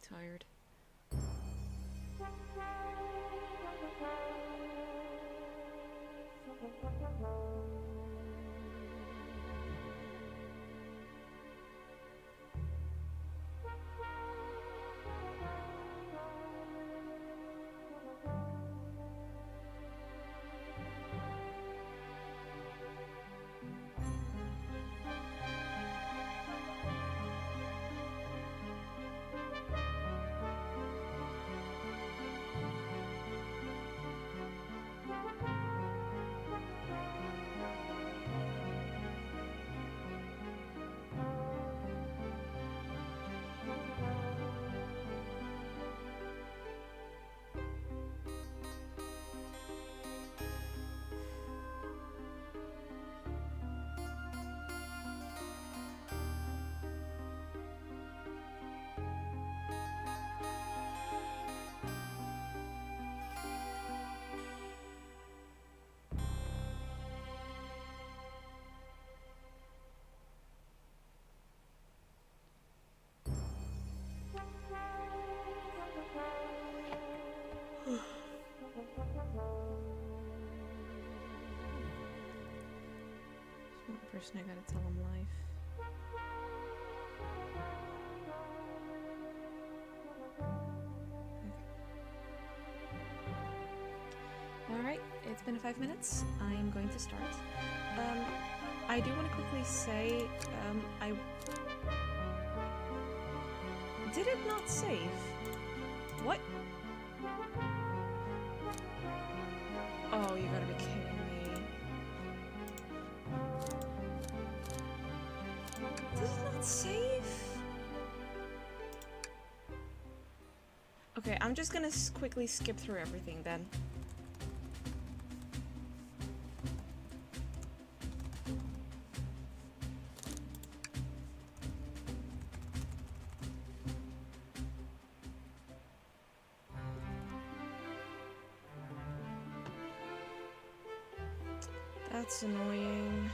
tired. One person I gotta tell him life. Alright, it's been 5 minutes. I am going to start. I do want to quickly say, I... Did it not save? What? Oh, you gotta be kidding me. Does it not save? Okay, I'm just gonna quickly skip through everything then. That's annoying.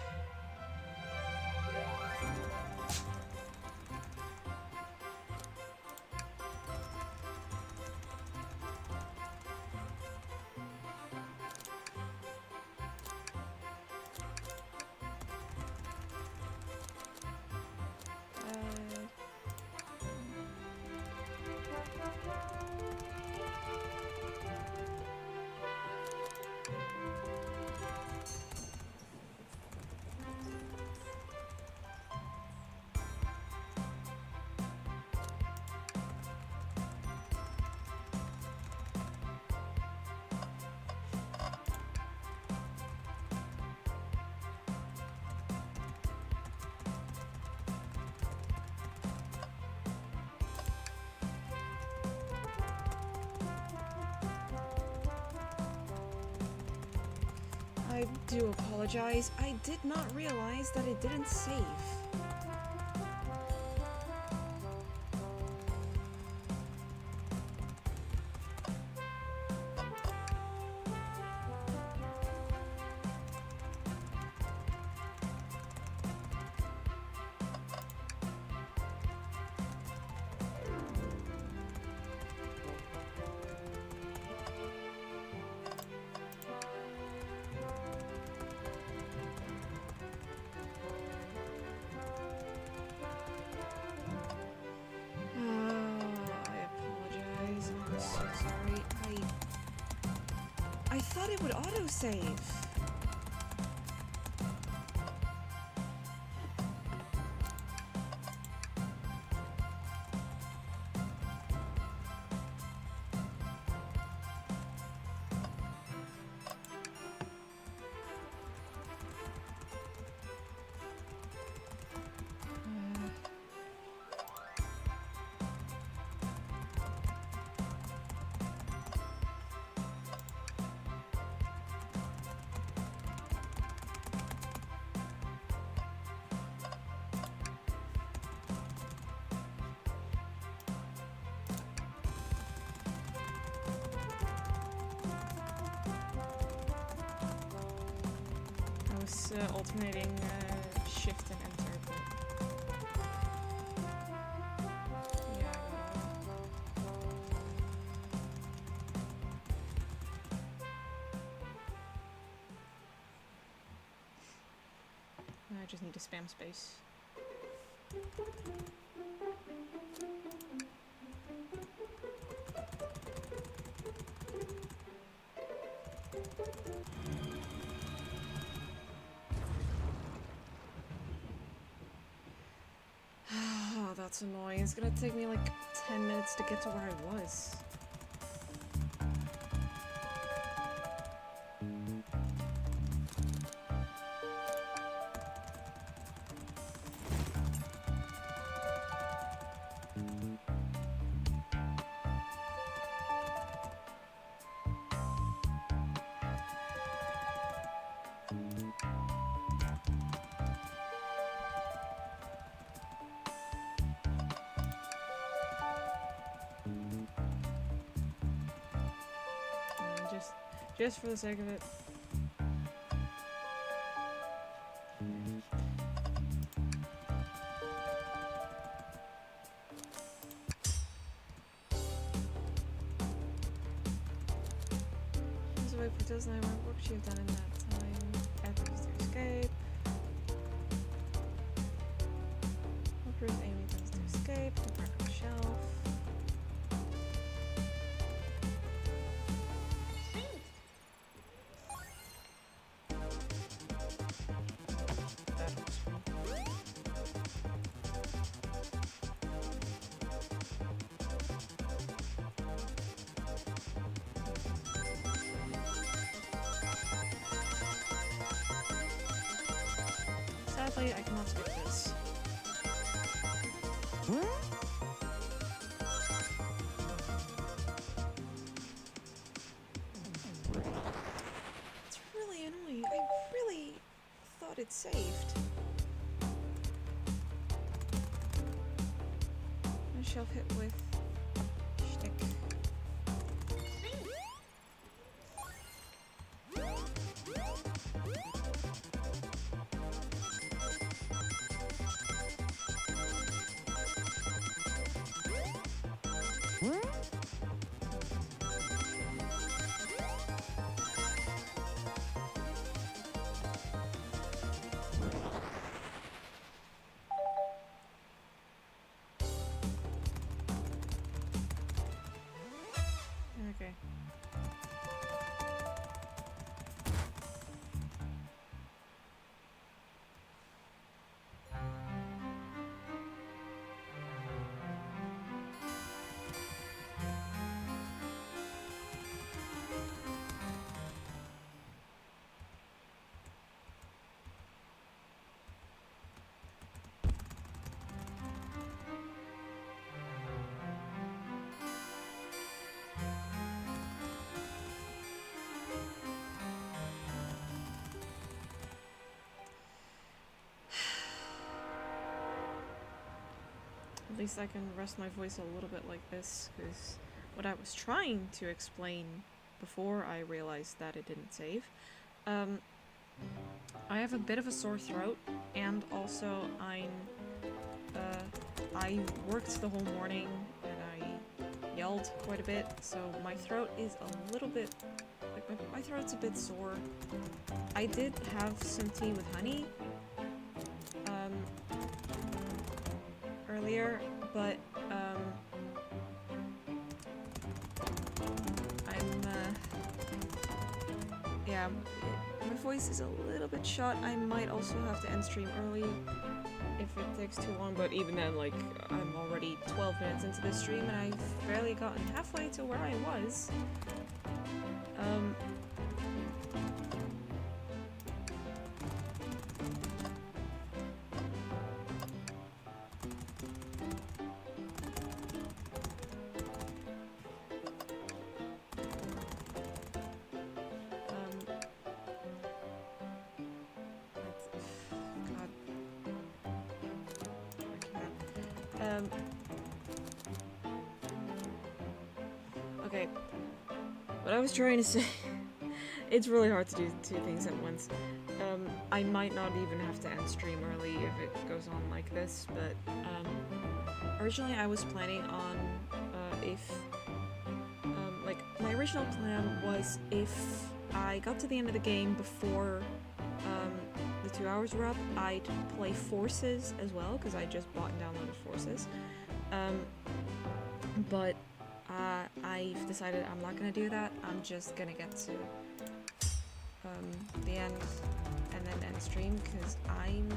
I do apologize. I did not realize that it didn't save. I thought it would autosave. Alternating shift and enter, but yeah. I just need to spam space. Oh, that's annoying. It's gonna take me like 10 minutes to get to where I was. Just for the sake of it. So wait for Disney, what work you've done in that time? Efforts to escape. What proof Amy tends to escape? The park on the shelf. Sadly, I cannot skip this. It's really annoying. I really thought it saved. A shelf hit with shtick. Okay. At least I can rest my voice a little bit like this, because what I was trying to explain before I realized that it didn't save. I have a bit of a sore throat, and also I worked the whole morning and I yelled quite a bit, so my throat is a little bit, like my throat's a bit sore. I did have some tea with honey earlier, but yeah, my voice is a little bit shot. I might also have to end stream early if it takes too long, but even then, like, I'm already 12 minutes into this stream and I've barely gotten halfway to where I was. Okay, what I was trying to say, it's really hard to do two things at once. I might not even have to end stream early if it goes on like this, but originally I was planning on like, my original plan was if I got to the end of the game before the the 2 hours were up, I'd play Forces as well, because I just bought and downloaded Forces. But I've decided I'm not gonna do that. I'm just gonna get to the end and then end stream, because I'm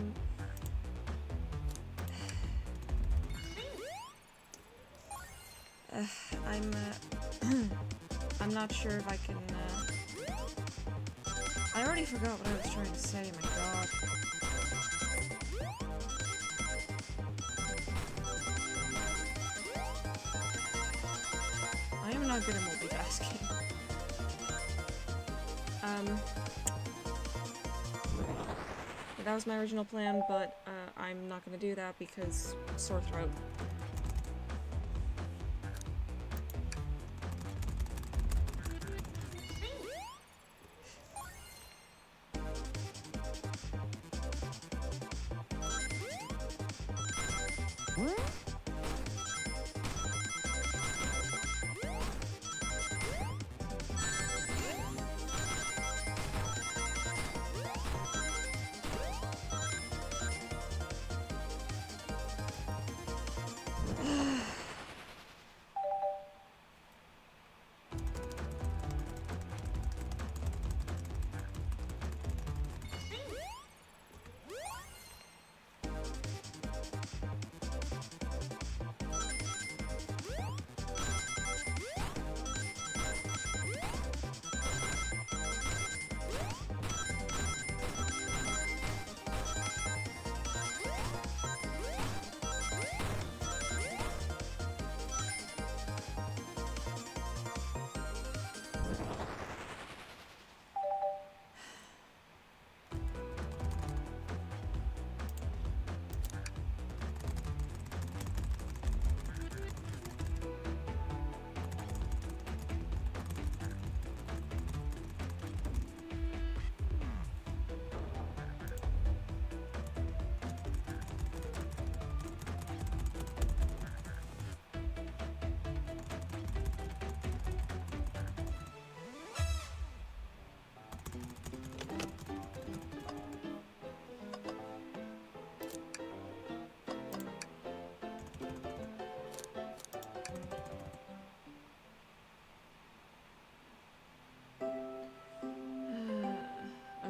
not sure if I can, I already forgot what I was trying to say, my god. I am not good at multitasking. That was my original plan, but I'm not gonna do that because sore throat.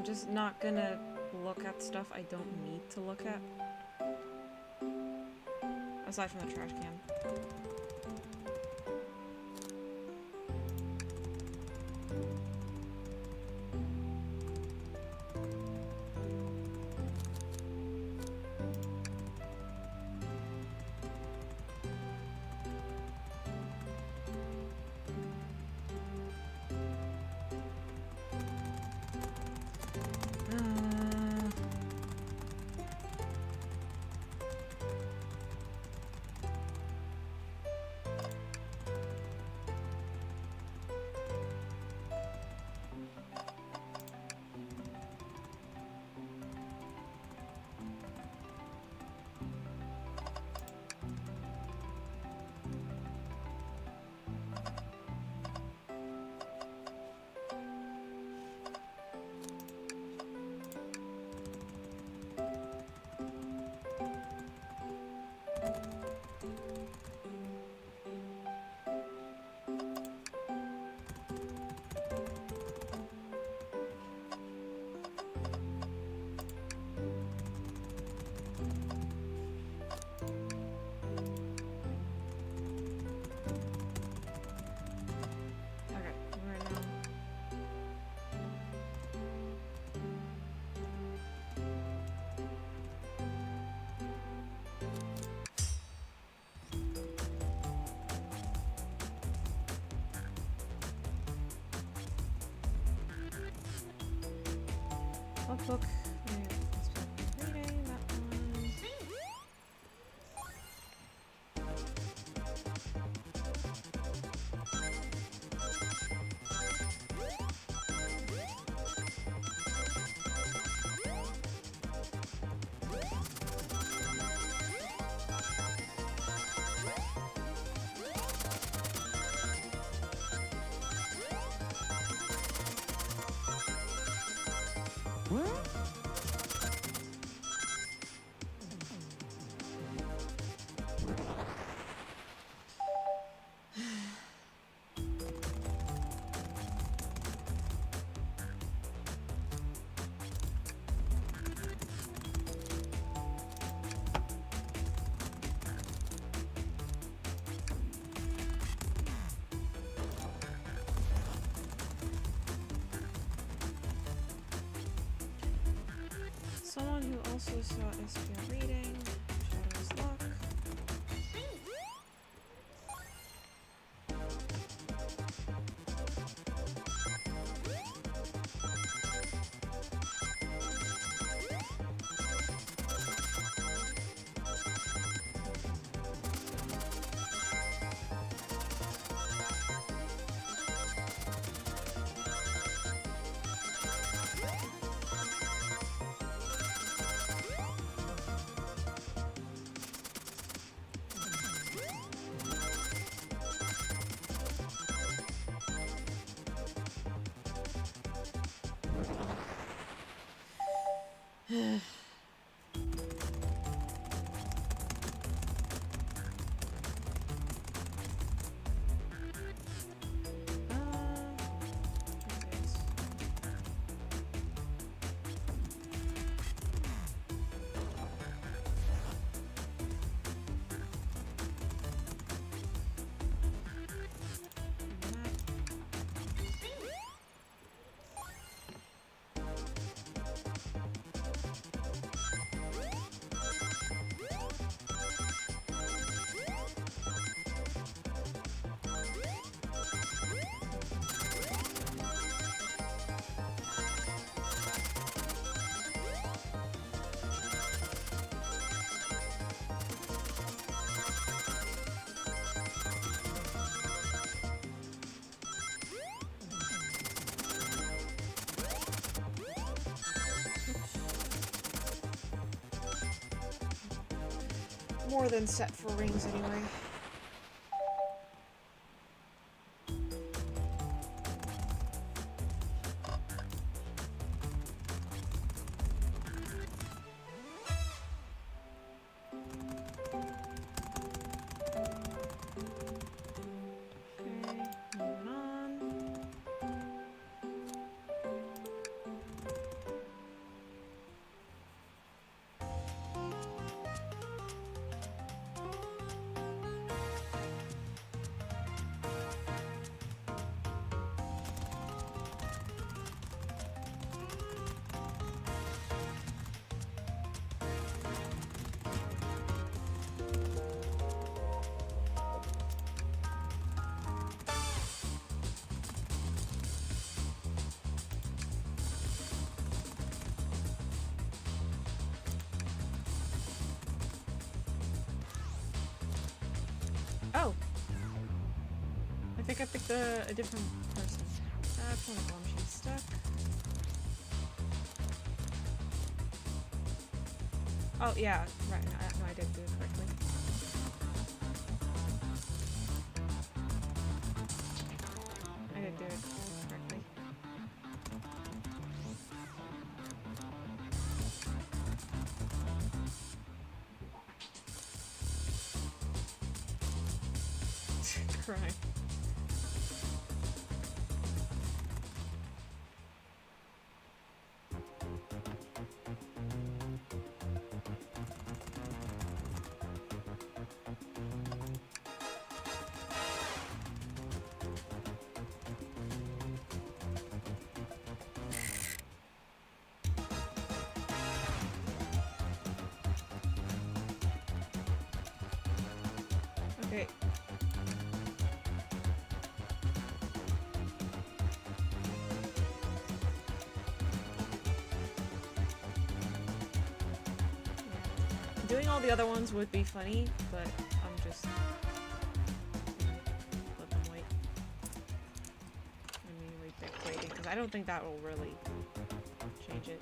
Just not gonna look at stuff I don't need to look at. Aside from the trash can. What book? Reading that one. Someone who also saw SPL reading, Shadow's Luck. More than set for rings anyway. Oh! I think I picked a different person. That's one of them. She's stuck. Oh, yeah. Right. No, I did do it correctly. I didn't do it correctly. Crying. Okay. Doing all the other ones would be funny, but I'm just let them wait. I mean, waiting, because I don't think that will really change it.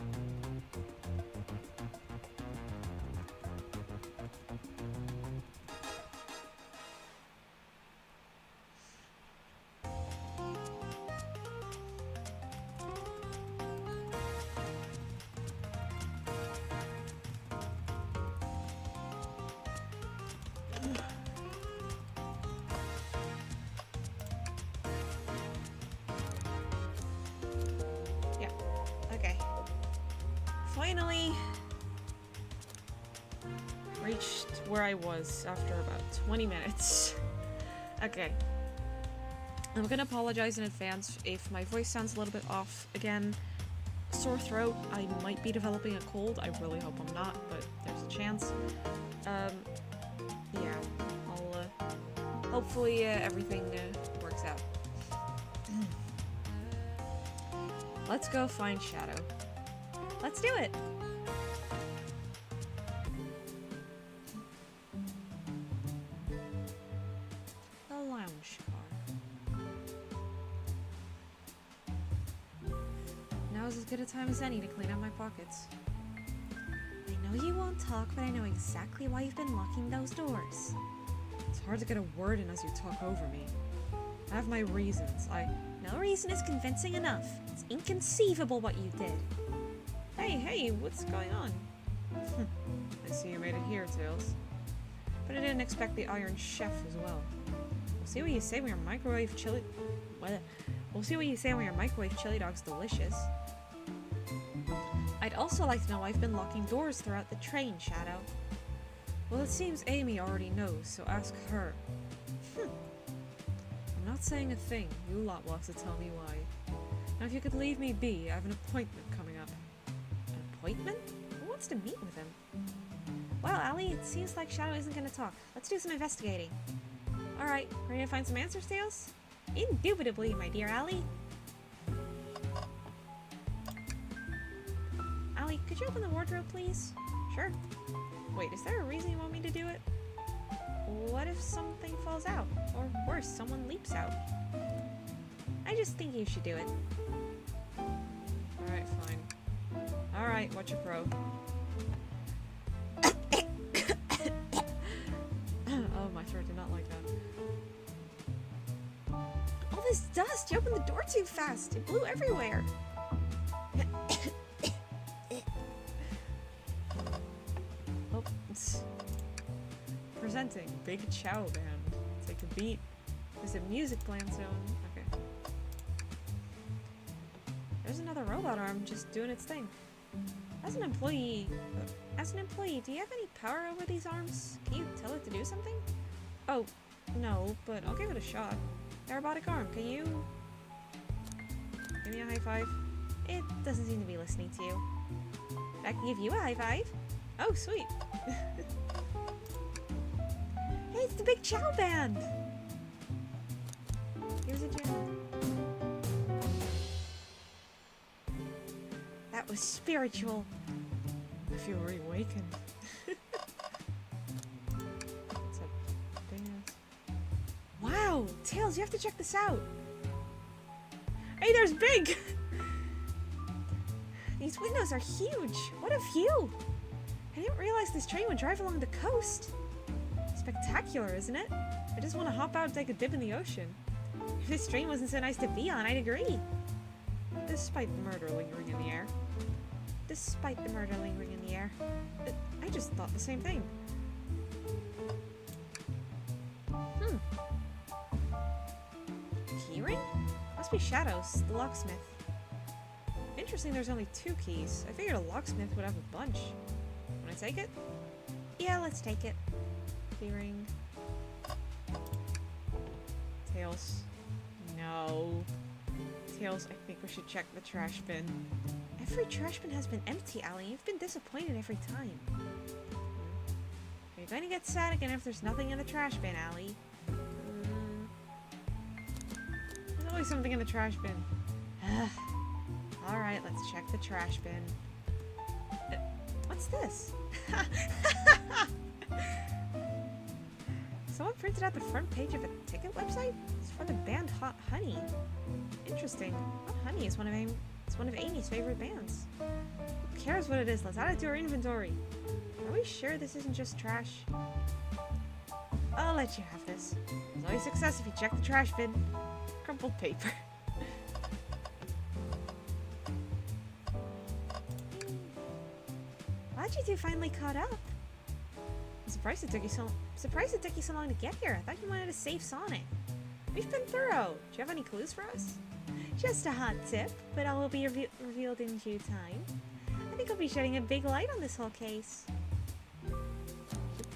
Finally reached where I was after about 20 minutes. Okay. I'm gonna apologize in advance if my voice sounds a little bit off again. sore throat. I might be developing a cold. I really hope I'm not, but there's a chance. Yeah, I'll, hopefully, everything, works out. Let's go find Shadow. Let's do it! The lounge car. Now's as good a time as any to clean up my pockets. I know you won't talk, but I know exactly why you've been locking those doors. It's hard to get a word in as you talk over me. I have my reasons. No reason is convincing enough. It's inconceivable what you did. Hey, what's going on? I see you made it here, Tails. But I didn't expect the Iron Chef as well. We'll see what you say when your microwave chili... We'll see what you say when your microwave chili dog's delicious. I'd also like to know why I've been locking doors throughout the train, Shadow. Well, it seems Amy already knows, so ask her. I'm not saying a thing. You lot will have to tell me why. Now, if you could leave me be, I have an appointment coming up. An appointment? Who wants to meet with him? Well, Allie, it seems like Shadow isn't going to talk. Let's do some investigating. Alright, ready to find some answers, Tails? Indubitably, my dear Allie. Allie, could you open the wardrobe, please? Sure. Wait, is there a reason you want me to do it? What if something falls out? Or worse, someone leaps out? I just think you should do it. Alright, fine. Alright, what's your pro? Oh, my throat did not like that. All this dust! You opened the door too fast! It blew everywhere! Oh, it's presenting Big Chow Band. Take a beat. There's a music playing soon. Okay. There's another robot arm just doing its thing. As an employee, do you have any power over these arms? Can you tell it to do something? Oh, no, but I'll give it a shot. A robotic arm, can you give me a high five? It doesn't seem to be listening to you. I can give you a high five. Oh, sweet. Hey, it's the Big Chow Band! Here's a gem. That was spiritual. I feel reawakened. What's up? Wow! Tails, you have to check this out! Hey, there's Big! These windows are huge! What a view! I didn't realize this train would drive along the coast. Spectacular, isn't it? I just want to hop out and take a dip in the ocean. If this train wasn't so nice to be on, I'd agree. Despite the murder lingering in the air. Despite the murder lingering in the air. I just thought the same thing. Keyring? Must be Shadow's, the locksmith. Interesting there's only 2 keys. I figured a locksmith would have a bunch. Wanna take it? Yeah, let's take it. Keyring. Tails. No. Tails, I think we should check the trash bin. Every trash bin has been empty, Allie. You've been disappointed every time. Are you going to get sad again if there's nothing in the trash bin, Allie? There's always something in the trash bin. Alright, let's check the trash bin. What's this? Someone printed out the front page of a ticket website? It's for the band Hot Honey. Interesting. Hot Honey is one of Amy's favorite bands. Who cares what it is? Let's add it to our inventory. Are we sure this isn't just trash? I'll let you have this. It's always success if you check the trash bin. Crumpled paper. How'd you two finally caught up? I'm surprised it took you so long to get here. I thought you wanted to save Sonic. We've been thorough. Do you have any clues for us? Just a hot tip, but all will be revealed in due time. I think I'll be shedding a big light on this whole case.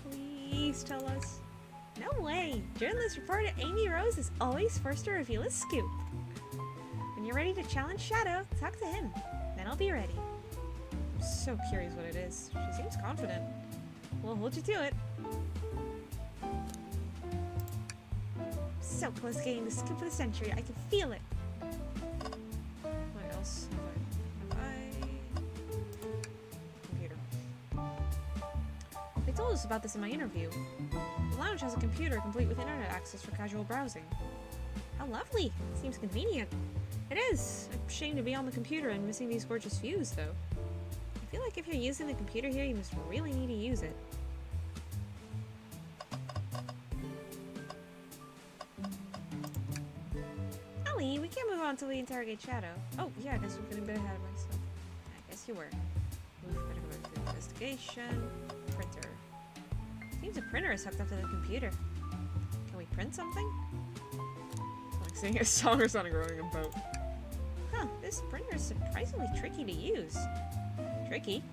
Please tell us. No way! Journalist reporter Amy Rose is always first to reveal a scoop. When you're ready to challenge Shadow, talk to him. Then I'll be ready. I'm so curious what it is. She seems confident. We'll hold you to it. So close to getting the scoop of the century. I can feel it. What else have I... Computer. They told us about this in my interview. The lounge has a computer complete with internet access for casual browsing. How lovely. Seems convenient. It is. I'm ashamed to be on the computer and missing these gorgeous views, though. I feel like if you're using the computer here, you must really need to use it. Ellie, we can't move on until we interrogate Shadow. Oh, yeah, I guess I'm getting a bit ahead of myself. I guess you were. Better go back to the investigation. Printer. Seems a printer is hooked up to the computer. Can we print something? Like singing a song or something rowing a boat. Huh, this printer is surprisingly tricky to use. Tricky.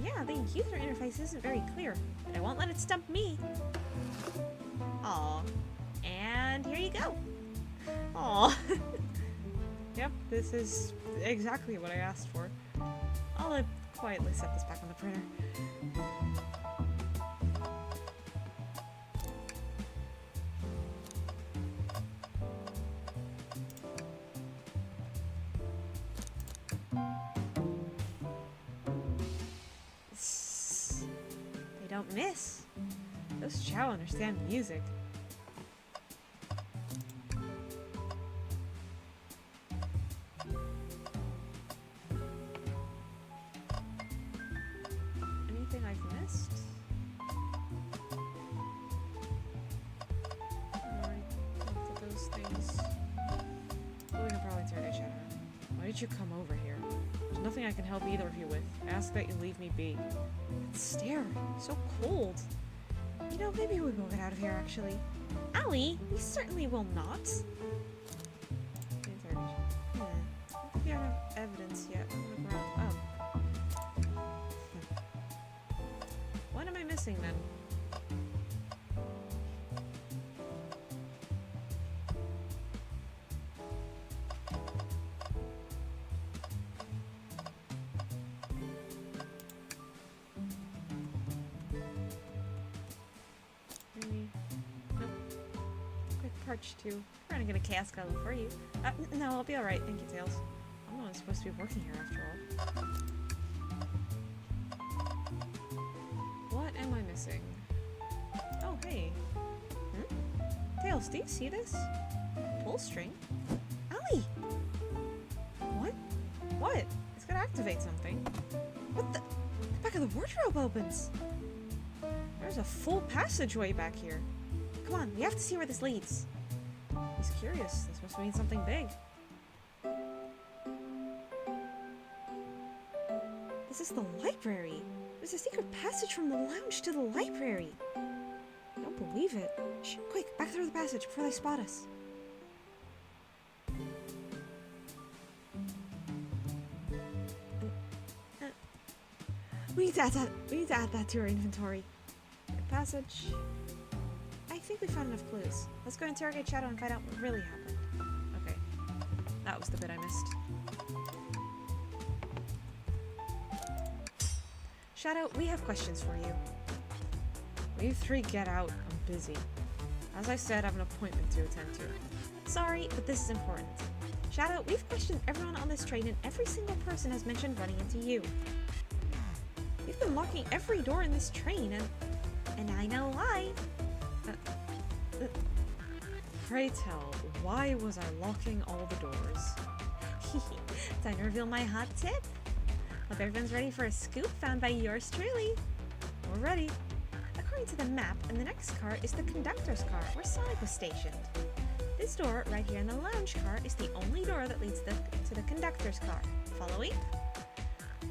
Yeah, the user interface isn't very clear, but I won't let it stump me. Aw. And here you go. Aw. Yep, this is exactly what I asked for. I'll quietly set this back on the printer. They don't miss. Those Chow understand music. Anything I've missed? Alright, looked at those things. Well, we can probably interrogate Shadow. Why did you come over here? There's nothing I can help either of you with. Ask that you leave me be. That stare, so cold. You know, maybe we will get out of here, actually. Allie, we certainly will not. Interrogation. I don't think we have evidence yet. I'm gonna look around. Oh. What am I missing then? Parch too. We're gonna get a chaos cuddle for you. No, I'll be alright. Thank you, Tails. I'm the one supposed to be working here after all. What am I missing? Oh, hey. Tails, do you see this? Pull string? Allie! What? What? It's gonna activate something. What the? The back of the wardrobe opens! There's a full passageway back here. Come on, we have to see where this leads. He's curious. This must mean something big. This is the library. There's a secret passage from the lounge to the library. I don't believe it. Shh, quick, back through the passage before they spot us. We need to add that to our inventory. Passage. I think we found enough clues. Let's go interrogate Shadow and find out what really happened. Okay. That was the bit I missed. Shadow, we have questions for you. Will you three get out? I'm busy. As I said, I have an appointment to attend to. Sorry, but this is important. Shadow, we've questioned everyone on this train and every single person has mentioned running into you. You've been locking every door in this train and I know why. Pray tell, why was I locking all the doors? Time to reveal my hot tip. Hope everyone's ready for a scoop found by yours truly. We're ready. According to the map, in the next car is the conductor's car, where Sonic was stationed. This door, right here in the lounge car, is the only door that leads to the conductor's car. Following?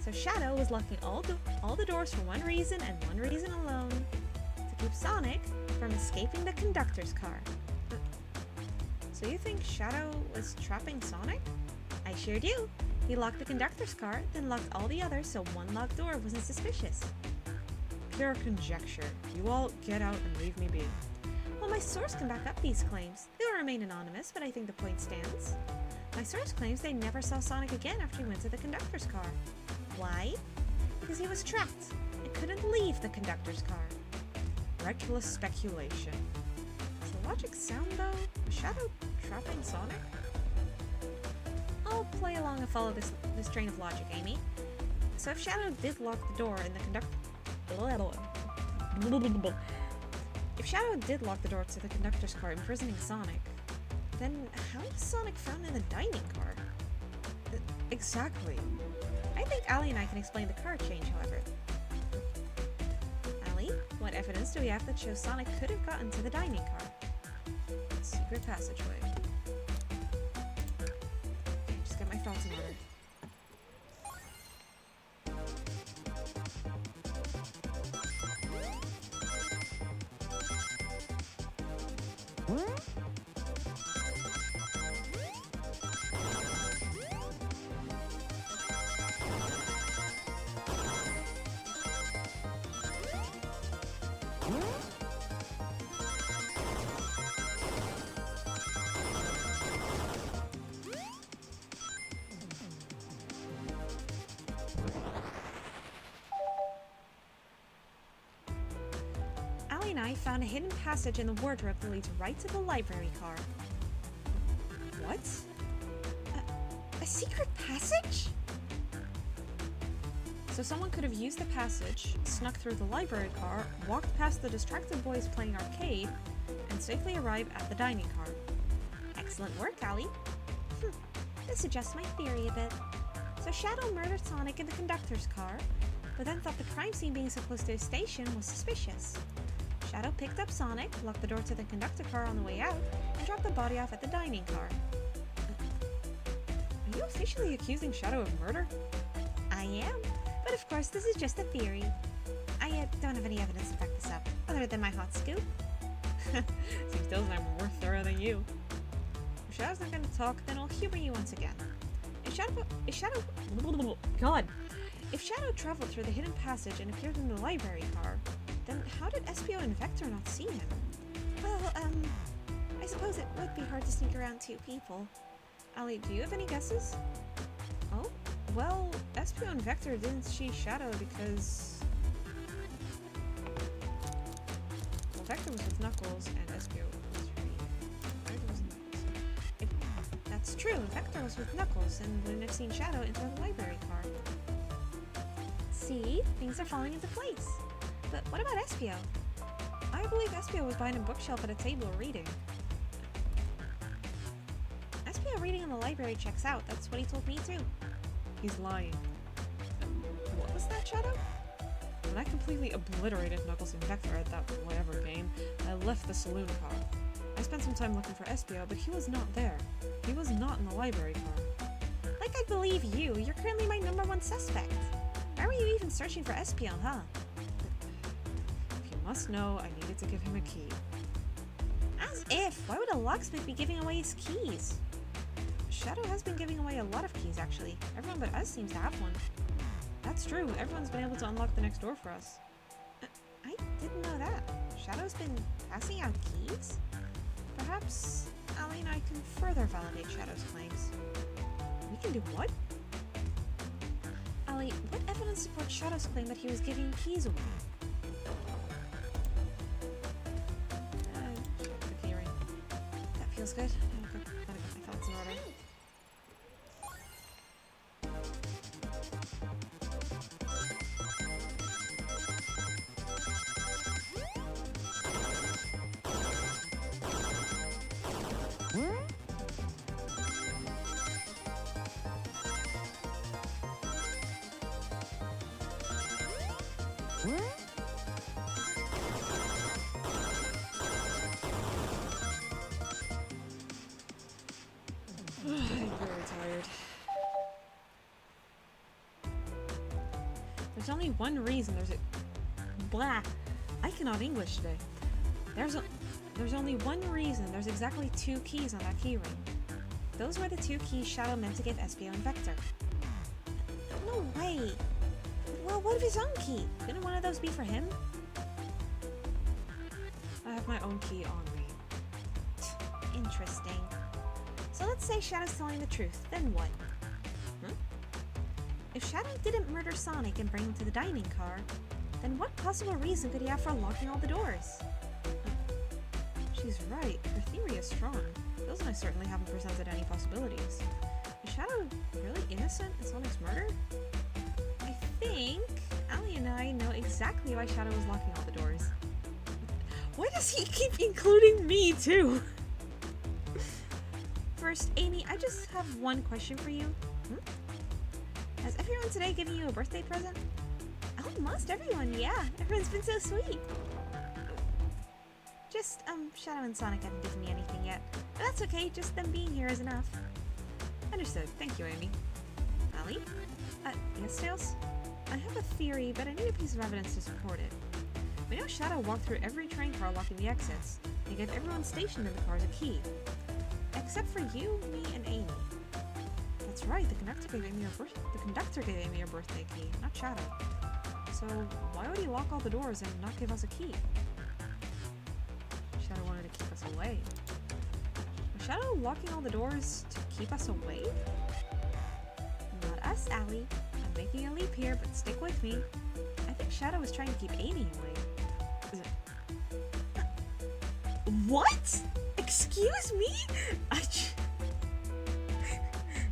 So Shadow was locking all the doors for one reason and one reason alone. To keep Sonic from escaping the conductor's car. So you think Shadow was trapping Sonic? I sure do. He locked the conductor's car, then locked all the others so one locked door wasn't suspicious. Pure conjecture. You all get out and leave me be. Well, my source can back up these claims. They'll remain anonymous, but I think the point stands. My source claims they never saw Sonic again after he went to the conductor's car. Why? Because he was trapped and couldn't leave the conductor's car. Reckless speculation. Does the logic sound though? Was Shadow trapping Sonic? I'll play along and follow this train of logic, Amy. So if Shadow did lock the door in the If Shadow did lock the door to the conductor's car, imprisoning Sonic, then how was Sonic found in the dining car? Exactly. I think Allie and I can explain the car change, however. Allie, what evidence do we have that shows Sonic could have gotten to the dining car? Secret passageway. Okay, just get my thoughts in order. Allie and I found a hidden passage in the wardrobe that leads right to the library car. What? A secret passage? So someone could have used the passage, snuck through the library car, walked past the distracted boys playing arcade, and safely arrived at the dining car. Excellent work, Allie. This adjusts my theory a bit. So Shadow murdered Sonic in the conductor's car, but then thought the crime scene being so close to his station was suspicious. Shadow picked up Sonic, locked the door to the conductor car on the way out, and dropped the body off at the dining car. Are you officially accusing Shadow of murder? I am, but of course this is just a theory. I don't have any evidence to back this up, other than my hot scoop. Seems Dills and I were more thorough than you. If Shadow's not going to talk, then I'll humor you once again. If Shadow traveled through the hidden passage and appeared in the library car, then how did Espio and Vector not see him? Well, I suppose it would be hard to sneak around two people. Allie, do you have any guesses? Oh, well, Espio and Vector didn't see Shadow because... Well, Vector was with Knuckles and Espio was reading. Vector was with Knuckles. That's true, Vector was with Knuckles and wouldn't have seen Shadow enter the library car. See? Things are falling into place. But what about Espio? I believe Espio was behind a bookshelf at a table reading. Espio reading in the library checks out. That's what he told me too. He's lying. What was that, Shadow? When I completely obliterated Knuckles and Vector at that whatever game, I left the saloon car. I spent some time looking for Espio, but he was not there. He was not in the library car. Like I believe you. You're currently my #1 suspect. Why were you even searching for Espio, huh? If you must know, I needed to give him a key. As if! Why would a locksmith be giving away his keys? Shadow has been giving away a lot of keys, actually. Everyone but us seems to have one. That's true. Everyone's been able to unlock the next door for us. I didn't know that. Shadow's been passing out keys? Perhaps Allie and I can further validate Shadow's claims. We can do what? Allie, what evidence supports Shadow's claim that he was giving keys away? The key ring. That feels good. Gotta get my thoughts in order. I'm very tired. There's only one reason blah! I cannot English today. There's only one reason there's exactly 2 keys on that key ring. Those were the 2 keys Shadow meant to give Espio and Vector. No way! Well, what of his own key? Couldn't one of those be for him? I have my own key on me. Interesting. So let's say Shadow's telling the truth, then what? Huh? If Shadow didn't murder Sonic and bring him to the dining car, then what possible reason could he have for locking all the doors? She's right. Her theory is strong. Phils and I certainly haven't presented any possibilities. Is Shadow really innocent in Sonic's murder? I think Allie and I know exactly why Shadow was locking all the doors. Why does he keep including me too? First, Amy, I just have one question for you. Has everyone today given you a birthday present? Almost everyone, yeah. Everyone's been so sweet. Just, Shadow and Sonic haven't given me anything yet. But that's okay, just them being here is enough. Understood. Thank you, Amy. Allie? Yes, Tails? I have a theory, but I need a piece of evidence to support it. We know Shadow walked through every train car locking the exits. He gave everyone stationed in the cars a key. Except for you, me, and Amy. That's right, the conductor gave Amy her birthday key, not Shadow. So, why would he lock all the doors and not give us a key? Shadow wanted to keep us away. Was Shadow locking all the doors to keep us away? Not us, Allie. I'm making a leap here, but stick with me. I think Shadow was trying to keep Amy away. What? Excuse me?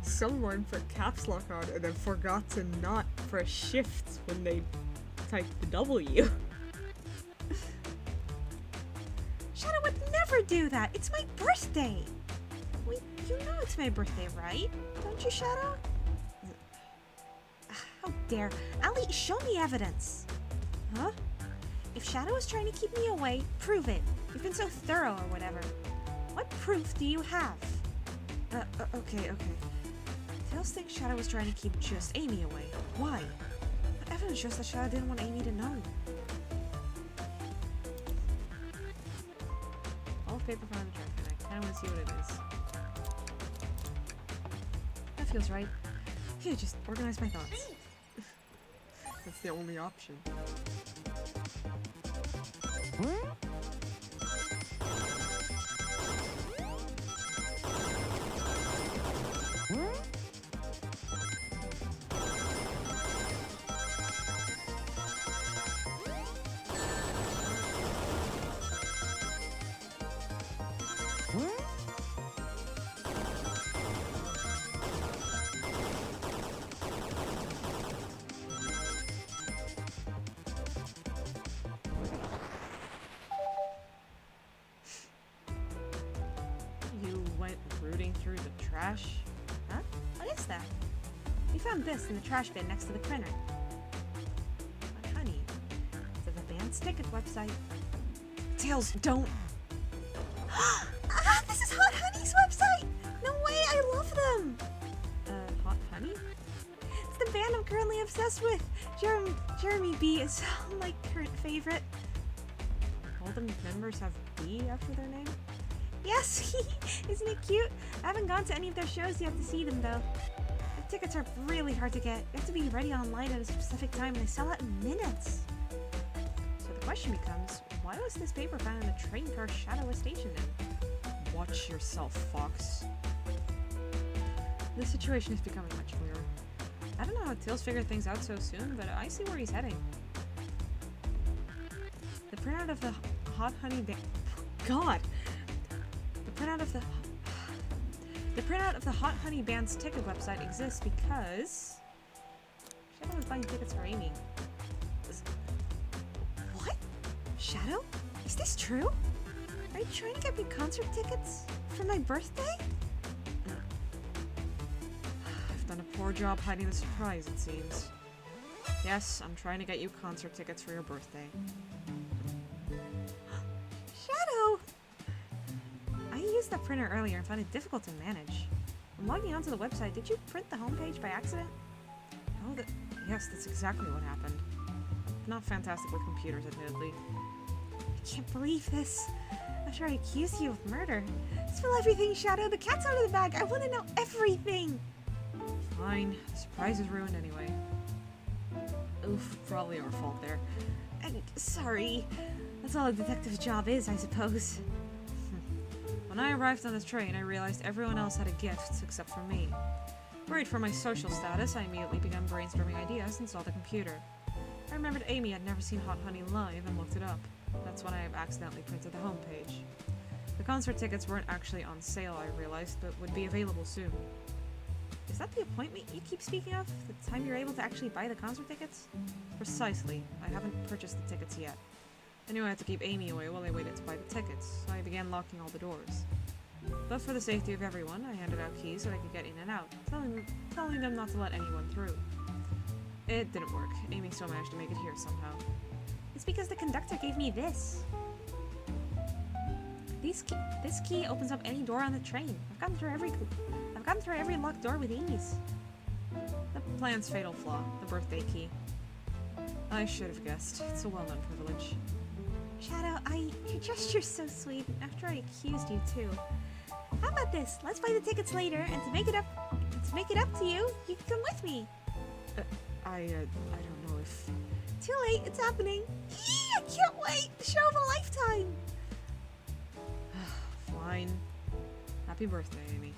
Someone put caps lock on and then forgot to not press shift when they typed the W. Shadow would never do that. It's my birthday. Wait, you know it's my birthday, right? Don't you, Shadow? How dare. Allie, show me evidence. Huh? If Shadow is trying to keep me away, prove it. You've been so thorough or whatever. What proof do you have? Okay. Tails thinks Shadow was trying to keep just Amy away. Why? What evidence shows that Shadow didn't want Amy to know? All paper found in the trash, and I kinda wanna see what it is. That feels right. Here, just organize my thoughts. That's the only option. You went rooting through the trash? Huh? What is that? We found this in the trash bin next to the printer. But honey, it's the band's ticket website. Tails, don't! This is Hot Honey's website! No way, I love them! Hot Honey? It's the band I'm currently obsessed with. Jeremy B is my current favorite. All the members have B after their name? Yes, isn't it cute? I haven't gone to any of their shows yet to see them though. The tickets are really hard to get. You have to be ready online at a specific time and they sell out in minutes. So the question becomes, why was this paper found in the train car Shadow was stationed in? Watch yourself, Fox. The situation is becoming much clearer. I don't know how Tails figured things out so soon, but I see where he's heading. The printout of the Hot Honey God! The printout of the Hot Honey Band's ticket website exists because Shadow was buying tickets for Amy. What? Shadow? Is this true? Are you trying to get me concert tickets for my birthday? I've done a poor job hiding the surprise, it seems. Yes, I'm trying to get you concert tickets for your birthday. Shadow! I used the printer earlier and found it difficult to manage. I'm logging onto the website. Did you print the homepage by accident? Oh, yes, that's exactly what happened. Not fantastic with computers, admittedly. I can't believe this. After I accused you of murder. Spill everything, Shadow. The cat's out of the bag. I want to know everything. Fine. The surprise is ruined anyway. Oof, probably our fault there. I'm sorry. That's all a detective's job is, I suppose. Well, When I arrived on the train, I realized everyone else had a gift except for me. Worried for my social status, I immediately began brainstorming ideas and saw the computer. I remembered Amy had never seen Hot Honey live and looked it up. That's when I accidentally printed the homepage. The concert tickets weren't actually on sale, I realized, but would be available soon. Is that the appointment you keep speaking of? The time you're able to actually buy the concert tickets? Precisely. I haven't purchased the tickets yet. I knew I had to keep Amy away while I waited to buy the tickets, so I began locking all the doors. But for the safety of everyone, I handed out keys so they could get in and out, telling them not to let anyone through. It didn't work. Amy still managed to make it here somehow. It's because the conductor gave me this. This key opens up any door on the train. I've gotten through every locked door with ease. The plan's fatal flaw, the birthday key. I should have guessed. It's a well-known privilege. Shadow, your gesture's so sweet. After I accused you too. How about this? Let's buy the tickets later, and to make it up to you, you can come with me. I don't know if... Too late, it's happening. Eee, I can't wait! The show of a lifetime! Fine. Happy birthday, Amy.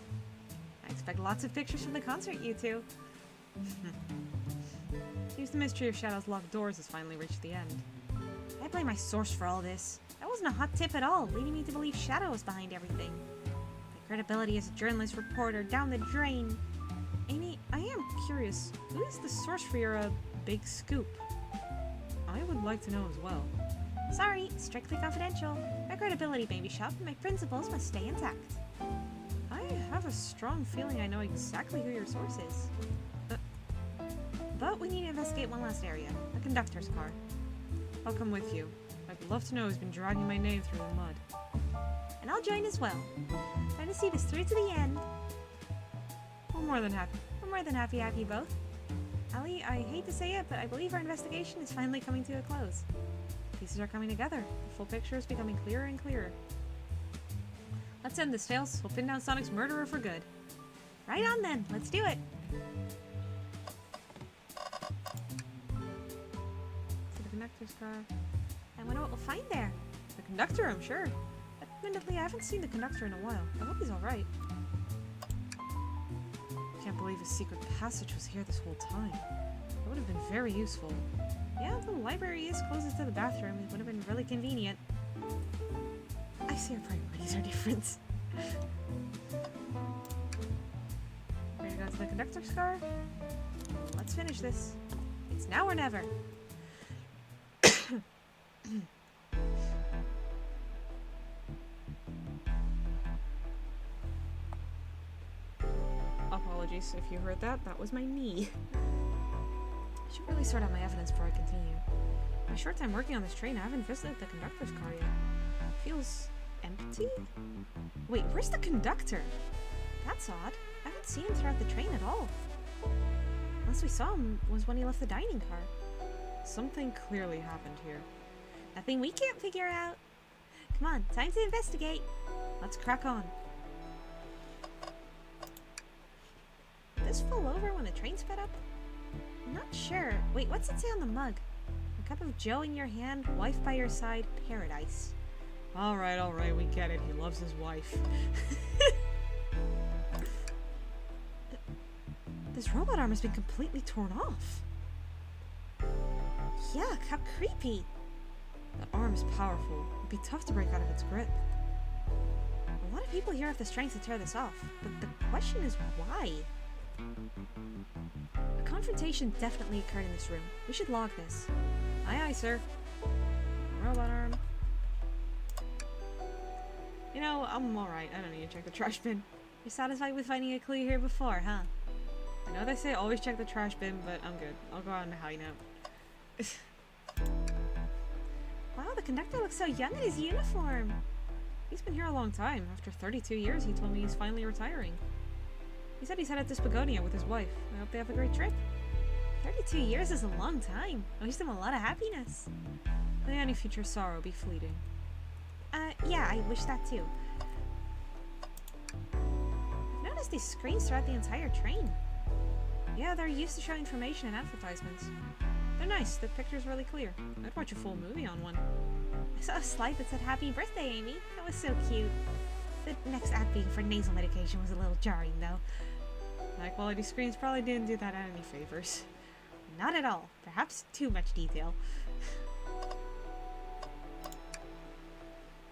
I expect lots of pictures from the concert, you two. Seems the mystery of Shadow's locked doors has finally reached the end. I blame my source for all this. That wasn't a hot tip at all, leading me to believe Shadow was behind everything. My credibility as a journalist reporter down the drain. Amy, I am curious. Who is the source for your, big scoop? I would like to know as well. Sorry, strictly confidential. My credibility may be shot, but my principles must stay intact. I have a strong feeling I know exactly who your source is. But we need to investigate one last area. The conductor's car. I'll come with you. I'd love to know who's been dragging my name through the mud. And I'll join as well. Trying to see this through to the end. I'm more than happy. We're more than happy both. Allie, I hate to say it, but I believe our investigation is finally coming to a close. Pieces are coming together. The full picture is becoming clearer and clearer. Let's end this, Tails. We'll pin down Sonic's murderer for good. Right on then. Let's do it. To the conductor's car. I wonder what we'll find there. The conductor, I'm sure. Admittedly, I haven't seen the conductor in a while. I hope he's alright. Can't believe a secret passage was here this whole time. That would have been very useful. Yeah, the library is closest to the bathroom. It would have been really convenient. I see our priorities are different. Ready to go to the conductor's car? Let's finish this. It's now or never. Apologies if you heard that. That was my knee. I should really sort out my evidence before I continue. In my short time working on this train, I haven't visited the conductor's car yet. It feels empty? Wait, where's the conductor? That's odd. I haven't seen him throughout the train at all. Last we saw him was when he left the dining car. Something clearly happened here. Nothing we can't figure out. Come on, time to investigate. Let's crack on. Did this fall over when the train sped up? I'm not sure. Wait, what's it say on the mug? A cup of joe in your hand, wife by your side, paradise. Alright, we get it. He loves his wife. This robot arm has been completely torn off. Yuck, how creepy. The arm is powerful. It'd be tough to break out of its grip. A lot of people here have the strength to tear this off, but the question is why? A confrontation definitely occurred in this room. We should log this. Aye, sir. Robot arm. You know, I'm alright. I don't need to check the trash bin. You're satisfied with finding a clue here before, huh? I know they say always check the trash bin, but I'm good. I'll go out on a high note. Wow, the conductor looks so young in his uniform. He's been here a long time. After 32 years, he told me he's finally retiring. He said he's headed to Spagonia with his wife. I hope they have a great trip. 32 years is a long time. I wish them a lot of happiness. May any future sorrow be fleeting. Yeah, I wish that too. I've noticed these screens throughout the entire train. Yeah, they're used to showing information and advertisements. They're nice. The picture's really clear. I'd watch a full movie on one. I saw a slide that said happy birthday, Amy. That was so cute. The next ad being for nasal medication was a little jarring, though. High quality screens probably didn't do that any favors. Not at all. Perhaps too much detail.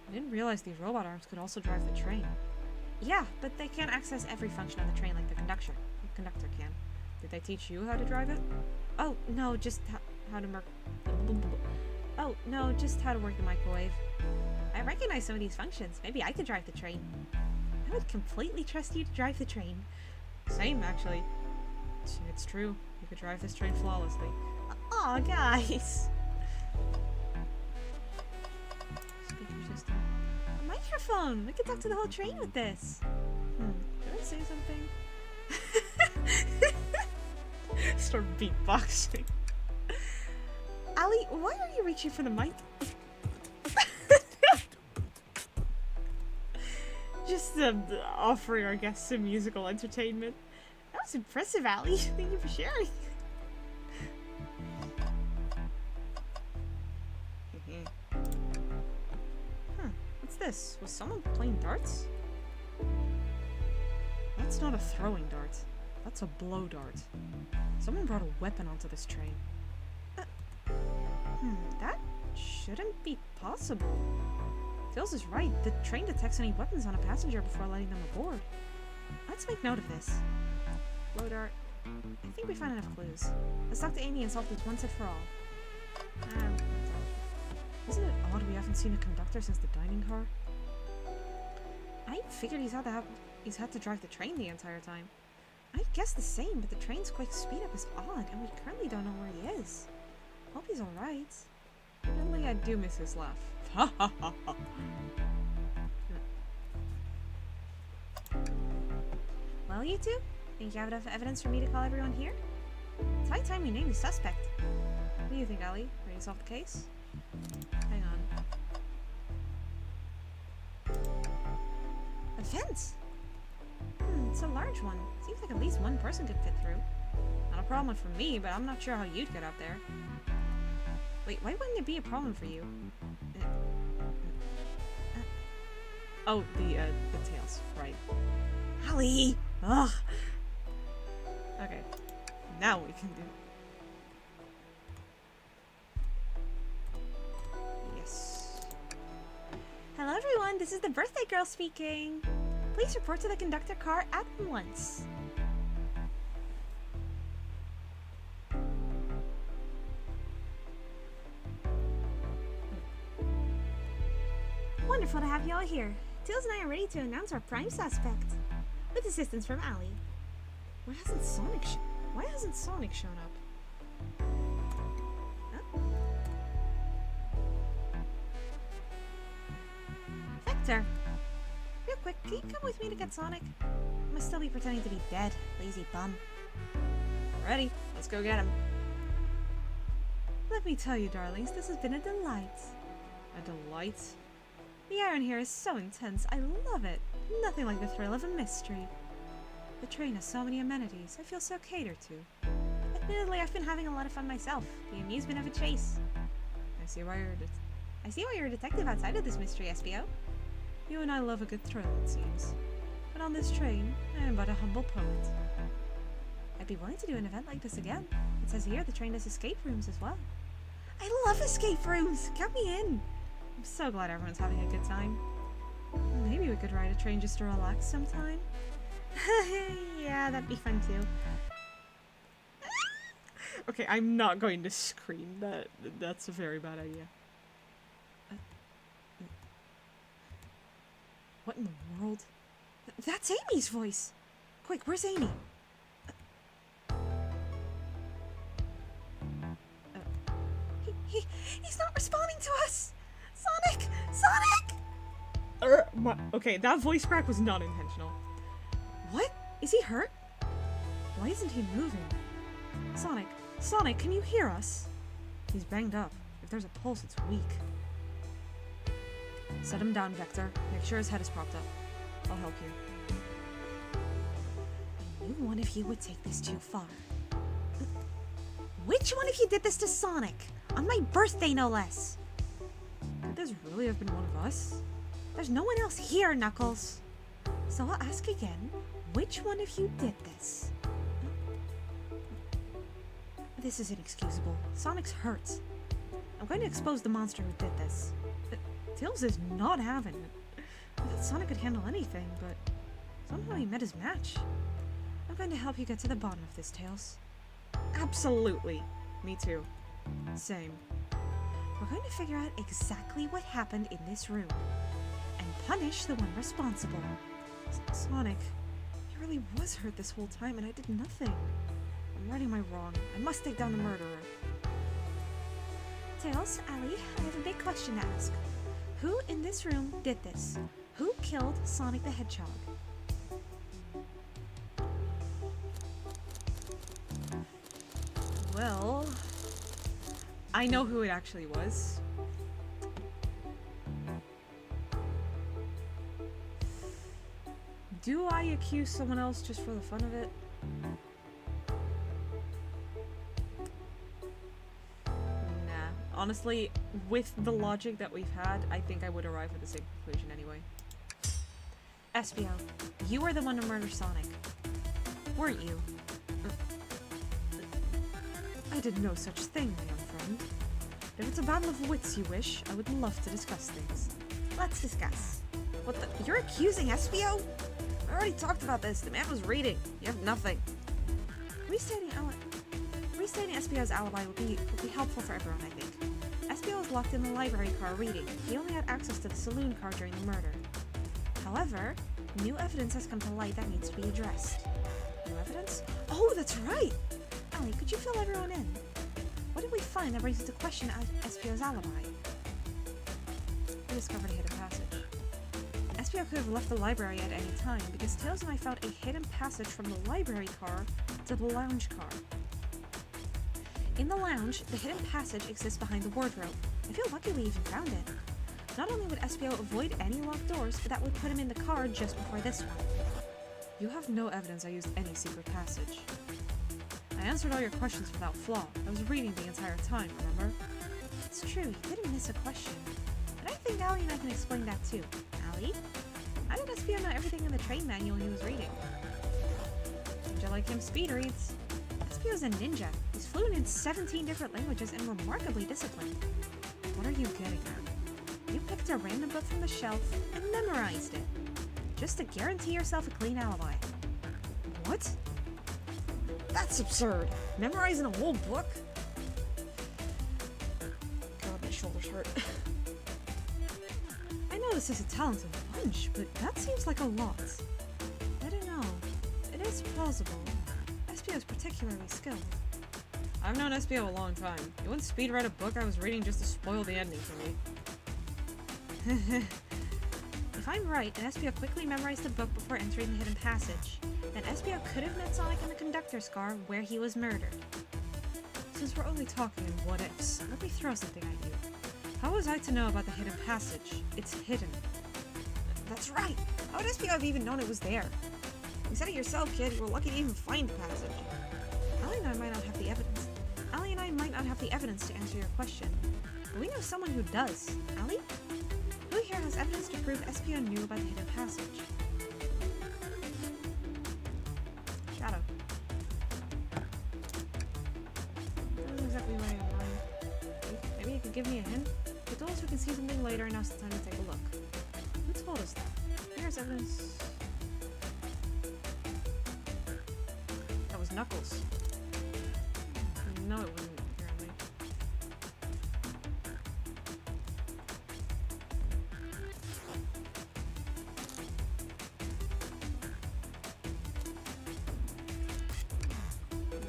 I didn't realize these robot arms could also drive the train. Yeah, but they can't access every function on the train like the conductor can. Did they teach you how to drive it? Oh, no, just how to Oh, no, just how to work the microwave. I recognize some of these functions. Maybe I could drive the train. I would completely trust you to drive the train. Same, actually. It's true. You could drive this train flawlessly. Aw, guys. Speaker system. A microphone. We could talk to the whole train with this. Did I say something? Start beatboxing. Ali, why are you reaching for the mic? Just offering our guests some musical entertainment. That was impressive, Ali. Thank you for sharing. What's this? Was someone playing darts? That's not a throwing dart. That's a blow dart. Someone brought a weapon onto this train. That shouldn't be possible. Phils is right. The train detects any weapons on a passenger before letting them aboard. Let's make note of this. Blow dart. I think we found enough clues. Let's talk to Amy and solve this once and for all. Isn't it odd we haven't seen a conductor since the dining car? I figured he's had to drive the train the entire time. I guess the same, but the train's quick speed up is odd, and we currently don't know where he is. Hope he's alright. Really, I do miss his laugh. Ha ha ha ha. Well, you two? Think you have enough evidence for me to call everyone here? It's high time we named the suspect. What do you think, Ali? Ready to solve the case? Hang on. A fence? It's a large one. Seems like at least one person could fit through. Not a problem for me, but I'm not sure how you'd get up there. Wait, why wouldn't it be a problem for you? Oh, the tails, right. Ali! Ugh! Okay, now we can do... Yes. Hello everyone, this is the birthday girl speaking. Please report to the conductor car at once. Wonderful to have you all here. Tails and I are ready to announce our prime suspect. With assistance from Ali. Why hasn't Sonic shown up? Huh? Vector! Real quick, can you come with me to get Sonic? I must still be pretending to be dead, lazy bum. Ready? Let's go get him. Let me tell you, darlings, this has been a delight. A delight? The air in here is so intense. I love it. Nothing like the thrill of a mystery. The train has so many amenities. I feel so catered to. Admittedly, I've been having a lot of fun myself. The amusement of a chase. I see why you're a detective outside of this mystery, SBO. You and I love a good thrill, it seems. But on this train, I am but a humble poet. I'd be willing to do an event like this again. It says here the train does escape rooms as well. I love escape rooms! Count me in! I'm so glad everyone's having a good time. Maybe we could ride a train just to relax sometime. Yeah, that'd be fun too. Okay, I'm not going to scream. That's a very bad idea. What in the world? That's Amy's voice! Quick, where's Amy? He's not responding to us! Sonic! Sonic! Okay, that voice crack was not intentional. What? Is he hurt? Why isn't he moving? Sonic, can you hear us? He's banged up. If there's a pulse, it's weak. Set him down, Vector. Make sure his head is propped up. I'll help you. I knew one of you would take this too far. Which one of you did this to Sonic? On my birthday, no less. Could this really have been one of us? There's no one else here, Knuckles. So I'll ask again, which one of you did this? This is inexcusable. Sonic's hurt. I'm going to expose the monster who did this. Tails is not having it. I thought Sonic could handle anything, but somehow he met his match. I'm going to help you get to the bottom of this, Tails. Absolutely. Me too. Same. We're going to figure out exactly what happened in this room and punish the one responsible. Sonic, he really was hurt this whole time and I did nothing. I'm righting my wrong. I must take down the murderer. Tails, Allie, I have a big question to ask. Who in this room did this? Who killed Sonic the Hedgehog? Well, I know who it actually was. Do I accuse someone else just for the fun of it? Nah. Honestly, with the logic that we've had, I think I would arrive at the same conclusion anyway. Espio, you were the one to murder Sonic. Weren't you? I did no such thing, my young friend. If it's a battle of wits you wish, I would love to discuss things. Let's discuss. What the? You're accusing Espio? I already talked about this. The man was reading. You have nothing. Restating Espio's alibi would be helpful for everyone, I think. Espio was locked in the library car reading. He only had access to the saloon car during the murder. However, new evidence has come to light that needs to be addressed. New evidence? Oh, that's right! Allie, could you fill everyone in? What did we find that brings into question Espio's alibi? We discovered a hidden passage. Espio could have left the library at any time because Tails and I found a hidden passage from the library car to the lounge car. In the lounge, the hidden passage exists behind the wardrobe. I feel lucky we even found it. Not only would Espio avoid any locked doors, but that would put him in the car just before this one. You have no evidence I used any secret passage. I answered all your questions without flaw. I was reading the entire time, remember? It's true, you didn't miss a question. But I think Allie and I can explain that too. Allie? How did Espio know everything in the train manual he was reading? Ninja like him speed reads. Espio's a ninja. He's fluent in 17 different languages and remarkably disciplined. What are you getting at? You picked a random book from the shelf and memorized it. Just to guarantee yourself a clean alibi. What? That's absurd. Memorizing a whole book? God, my shoulders hurt. I know this is a talented bunch, but that seems like a lot. I don't know. It is plausible. Espio is particularly skilled. I've known Espio a long time. He wouldn't speed read a book I was reading just to spoil the ending for me. If I'm right, and Espio quickly memorized the book before entering the hidden passage, then Espio could have met Sonic in the conductor's car where he was murdered. Since we're only talking in what-ifs, let me throw something at you. How was I to know about the hidden passage? It's hidden. That's right! How would Espio have even known it was there? You said it yourself, kid. You were lucky to even find the passage. Allie and I might not have the evidence. Allie and I might not have the evidence to answer your question. But we know someone who does. Allie? Who here has evidence to prove Espio knew about the hidden passage? Shadow. That isn't exactly what I have in mind. Maybe you could give me a hint? You told us we can see something later, and now's the time to take a look. Who told us that? Here's evidence. That was Knuckles. No, it wasn't, apparently.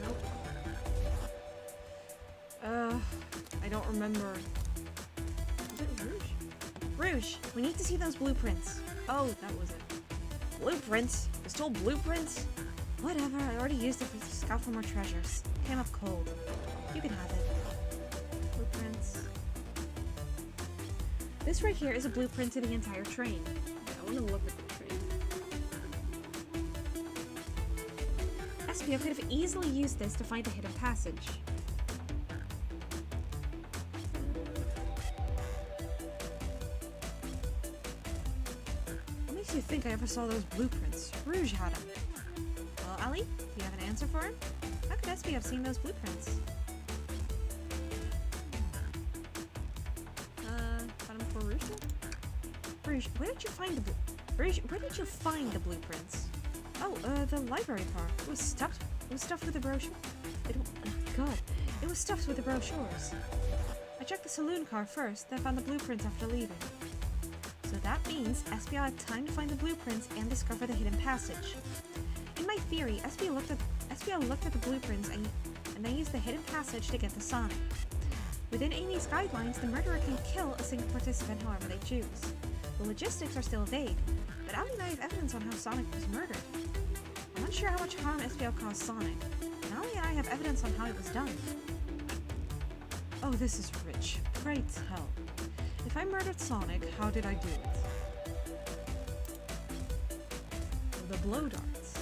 Nope. I don't remember. Was it Rouge? Rouge, we need to see those blueprints. Oh, that was it. Blueprints? It's still blueprints? Whatever, I already used it to scout for more treasures. Came up cold. You can have it. Blueprints. This right here is a blueprint to the entire train. I want to look at the train. Espio could have easily used this to find a hidden passage. makes you think I ever saw those blueprints? Rouge had them. Well, Ellie, do you have an answer for him? How could SB have seen those blueprints? Got him for Rouge? Rouge, where did you find the blueprints? Oh, the library car. It was stuffed with the brochure. It was stuffed with the brochures. I checked the saloon car first, then found the blueprints after leaving. So that means SBL had time to find the blueprints and discover the hidden passage. In my theory, SBL looked at the blueprints and then used the hidden passage to get to Sonic. Within Amy's guidelines, the murderer can kill a single participant however they choose. The logistics are still vague, but Allie and I have evidence on how Sonic was murdered. I'm unsure how much harm SBL caused Sonic, and Allie and I have evidence on how it was done. Oh, this is rich. Pray tell. If I murdered Sonic, how did I do it? The blow darts.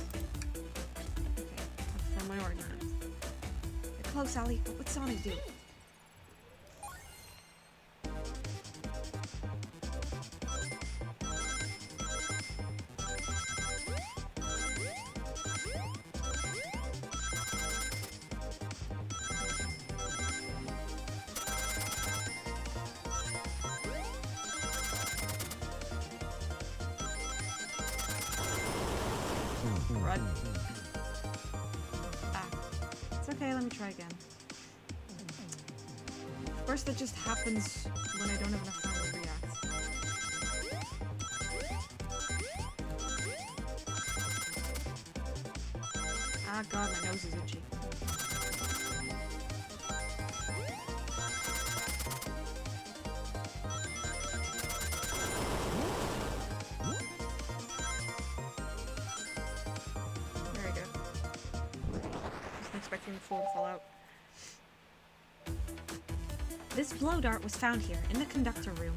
Okay, from my argument. Get close, Allie. What would Sonic do? Run. It's okay, let me try again. Of course, that just happens when I don't have enough time to react. Ah, God, my nose is itchy. Expecting the floor to fall out. This blow dart was found here, in the conductor room.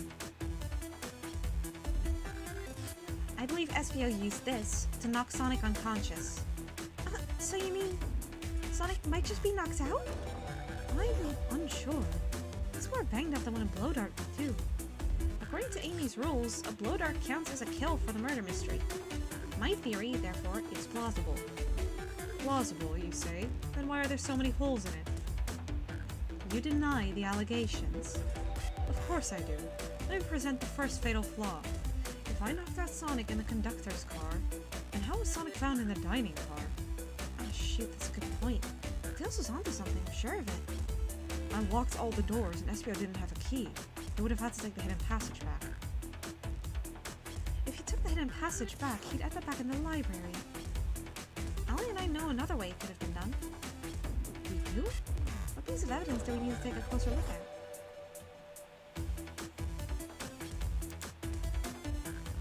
I believe SVO used this to knock Sonic unconscious. So you mean Sonic might just be knocked out? I'm unsure. It's more banged up than what a blow dart would do. According to Amy's rules, a blow dart counts as a kill for the murder mystery. My theory, therefore, is plausible. Plausible, you say? Then why are there so many holes in it? You deny the allegations. Of course I do. Let me present the first fatal flaw. If I knocked out Sonic in the conductor's car, then how was Sonic found in the dining car? Ah, shoot, that's a good point. Tails was onto something, I'm sure of it. I locked all the doors and SPO didn't have a key. They would have had to take the hidden passage back. If he took the hidden passage back, he'd end up back in the library. Allie and I know another way it could have been done. We do? What piece of evidence do we need to take a closer look at?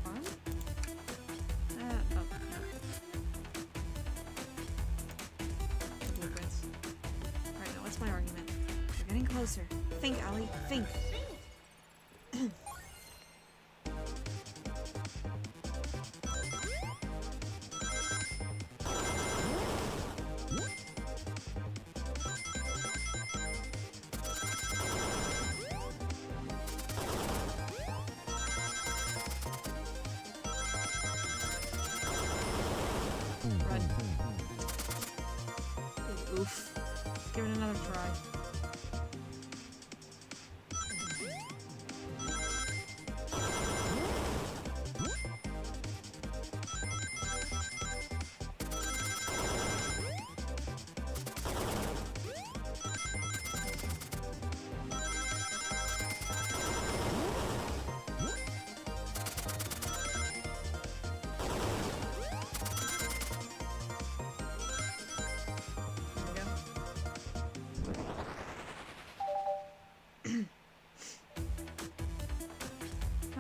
Arm? Oh, no. The blueprints. Alright, now what's my argument? We're getting closer. Think, Allie. Think. Run. Oof. Let's give it another try.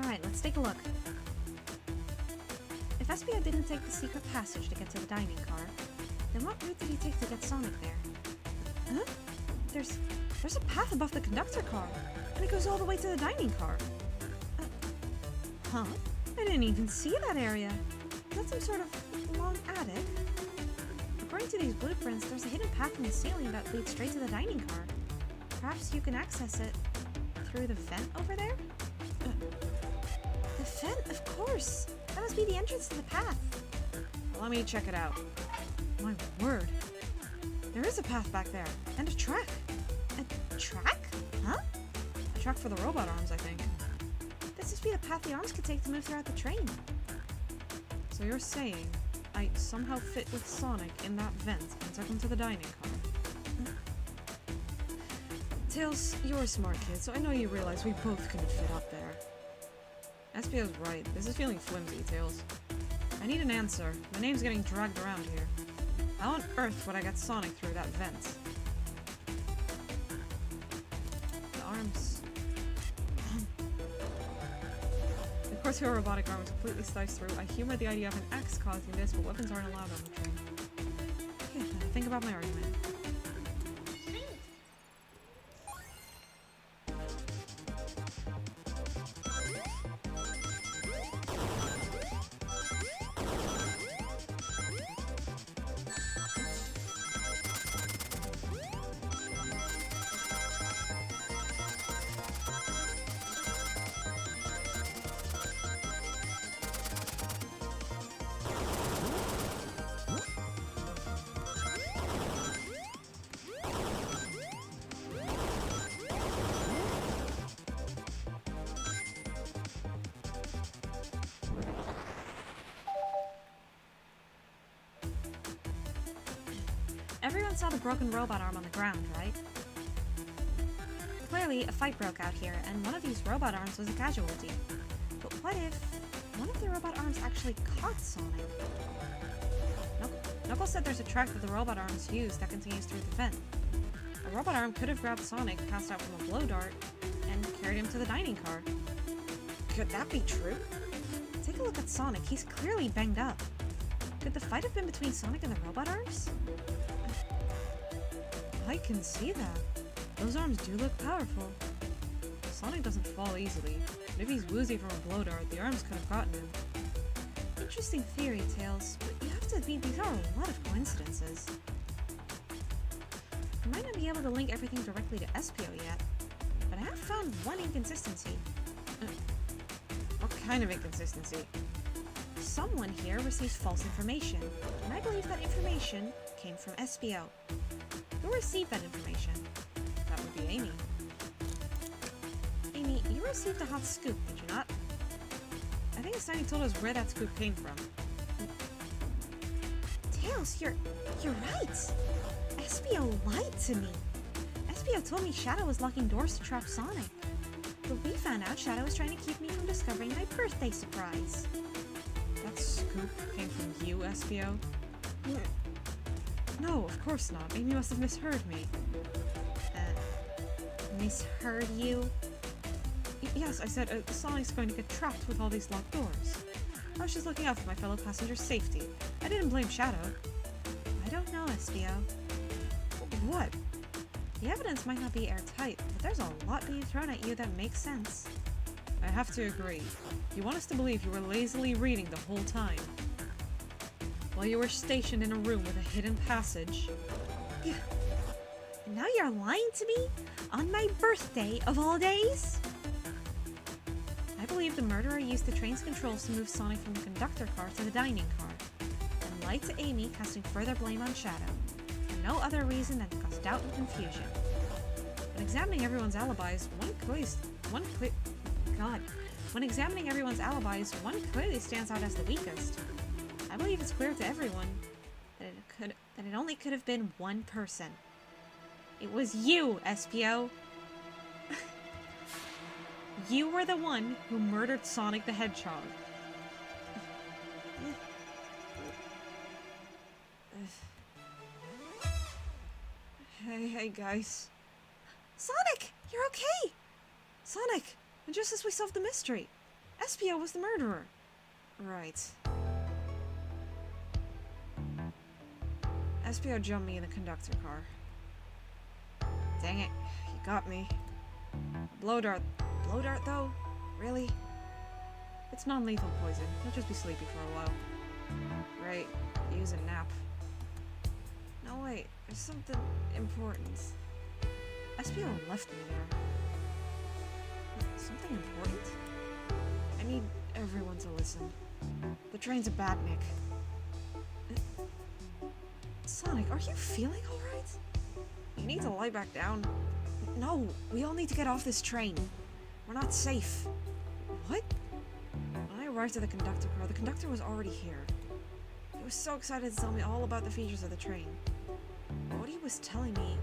Alright, let's take a look. If SPO didn't take the secret passage to get to the dining car, then what route did he take to get Sonic there? Huh? There's a path above the conductor car, and it goes all the way to the dining car. Huh? I didn't even see that area. Is that some sort of long attic? According to these blueprints, there's a hidden path in the ceiling that leads straight to the dining car. Perhaps you can access it through the vent over there? The vent, of course! That must be the entrance to the path. Well, let me check it out. My word. There is a path back there. And a track. A track? Huh? A track for the robot arms, I think. This must be the path the arms could take to move throughout the train. So you're saying I somehow fit with Sonic in that vent and took him to the dining car? Tails, you're a smart kid, so I know you realize we both couldn't fit up there. SPO's right. This is feeling flimsy, Tails. I need an answer. My name's getting dragged around here. How on earth would I get Sonic through that vent? The arms... Of course, your robotic arm is completely sliced through. I humor the idea of an axe causing this, but weapons aren't allowed on the train. Okay, think about my argument. Everyone saw the broken robot arm on the ground, right? Clearly, a fight broke out here, and one of these robot arms was a casualty. But what if one of the robot arms actually caught Sonic? Knuckles said there's a track that the robot arms use that continues through the vent. A robot arm could have grabbed Sonic, passed out from a blow dart, and carried him to the dining car. Could that be true? Take a look at Sonic. He's clearly banged up. Could the fight have been between Sonic and the robot arms? I can see that. Those arms do look powerful. Sonic doesn't fall easily, but if he's woozy from a blow dart, the arms could have gotten him. Interesting theory, Tails, but you have to admit these are a lot of coincidences. I might not be able to link everything directly to SPO yet, but I have found one inconsistency. What kind of inconsistency? Someone here receives false information, and I believe that information came from SPO. Who received that information? That would be Amy. Amy, you received a hot scoop, did you not? I think Sunny told us where that scoop came from. Tails, you're right! SPO lied to me! SPO told me Shadow was locking doors to trap Sonic. But we found out Shadow was trying to keep me from discovering my birthday surprise. That scoop came from you, SPO? No, of course not. Amy must have misheard me. Misheard you? Yes, I said Sonic's going to get trapped with all these locked doors. I was just looking out for my fellow passengers' safety. I didn't blame Shadow. I don't know, SPO. What? The evidence might not be airtight, but there's a lot being thrown at you that makes sense. I have to agree. You want us to believe you were lazily reading the whole time. While you were stationed in a room with a hidden passage. Yeah. And now you're lying to me? On my birthday, of all days? I believe the murderer used the train's controls to move Sonic from the conductor car to the dining car, and lied to Amy, casting further blame on Shadow, for no other reason than to cause doubt and confusion. When examining everyone's alibis, one clearly stands out as the weakest. I believe it's clear to everyone that it only could have been one person. It was you, SPO. You were the one who murdered Sonic the Hedgehog. Hey guys. Sonic! You're okay! Sonic! And just as we solved the mystery, SPO was the murderer. Right. SPO jumped me in the conductor car. Dang it, you got me. Blow dart. Blow dart, though? Really? It's non-lethal poison. He'll just be sleepy for a while. Right, use a nap. No, wait, there's something important. SPO left me there. Something important? I need everyone to listen. The train's a badnik. Sonic, are you feeling alright? You need to lie back down. No, we all need to get off this train. We're not safe. What? When I arrived at the conductor car, the conductor was already here. He was so excited to tell me all about the features of the train. But what he was telling me,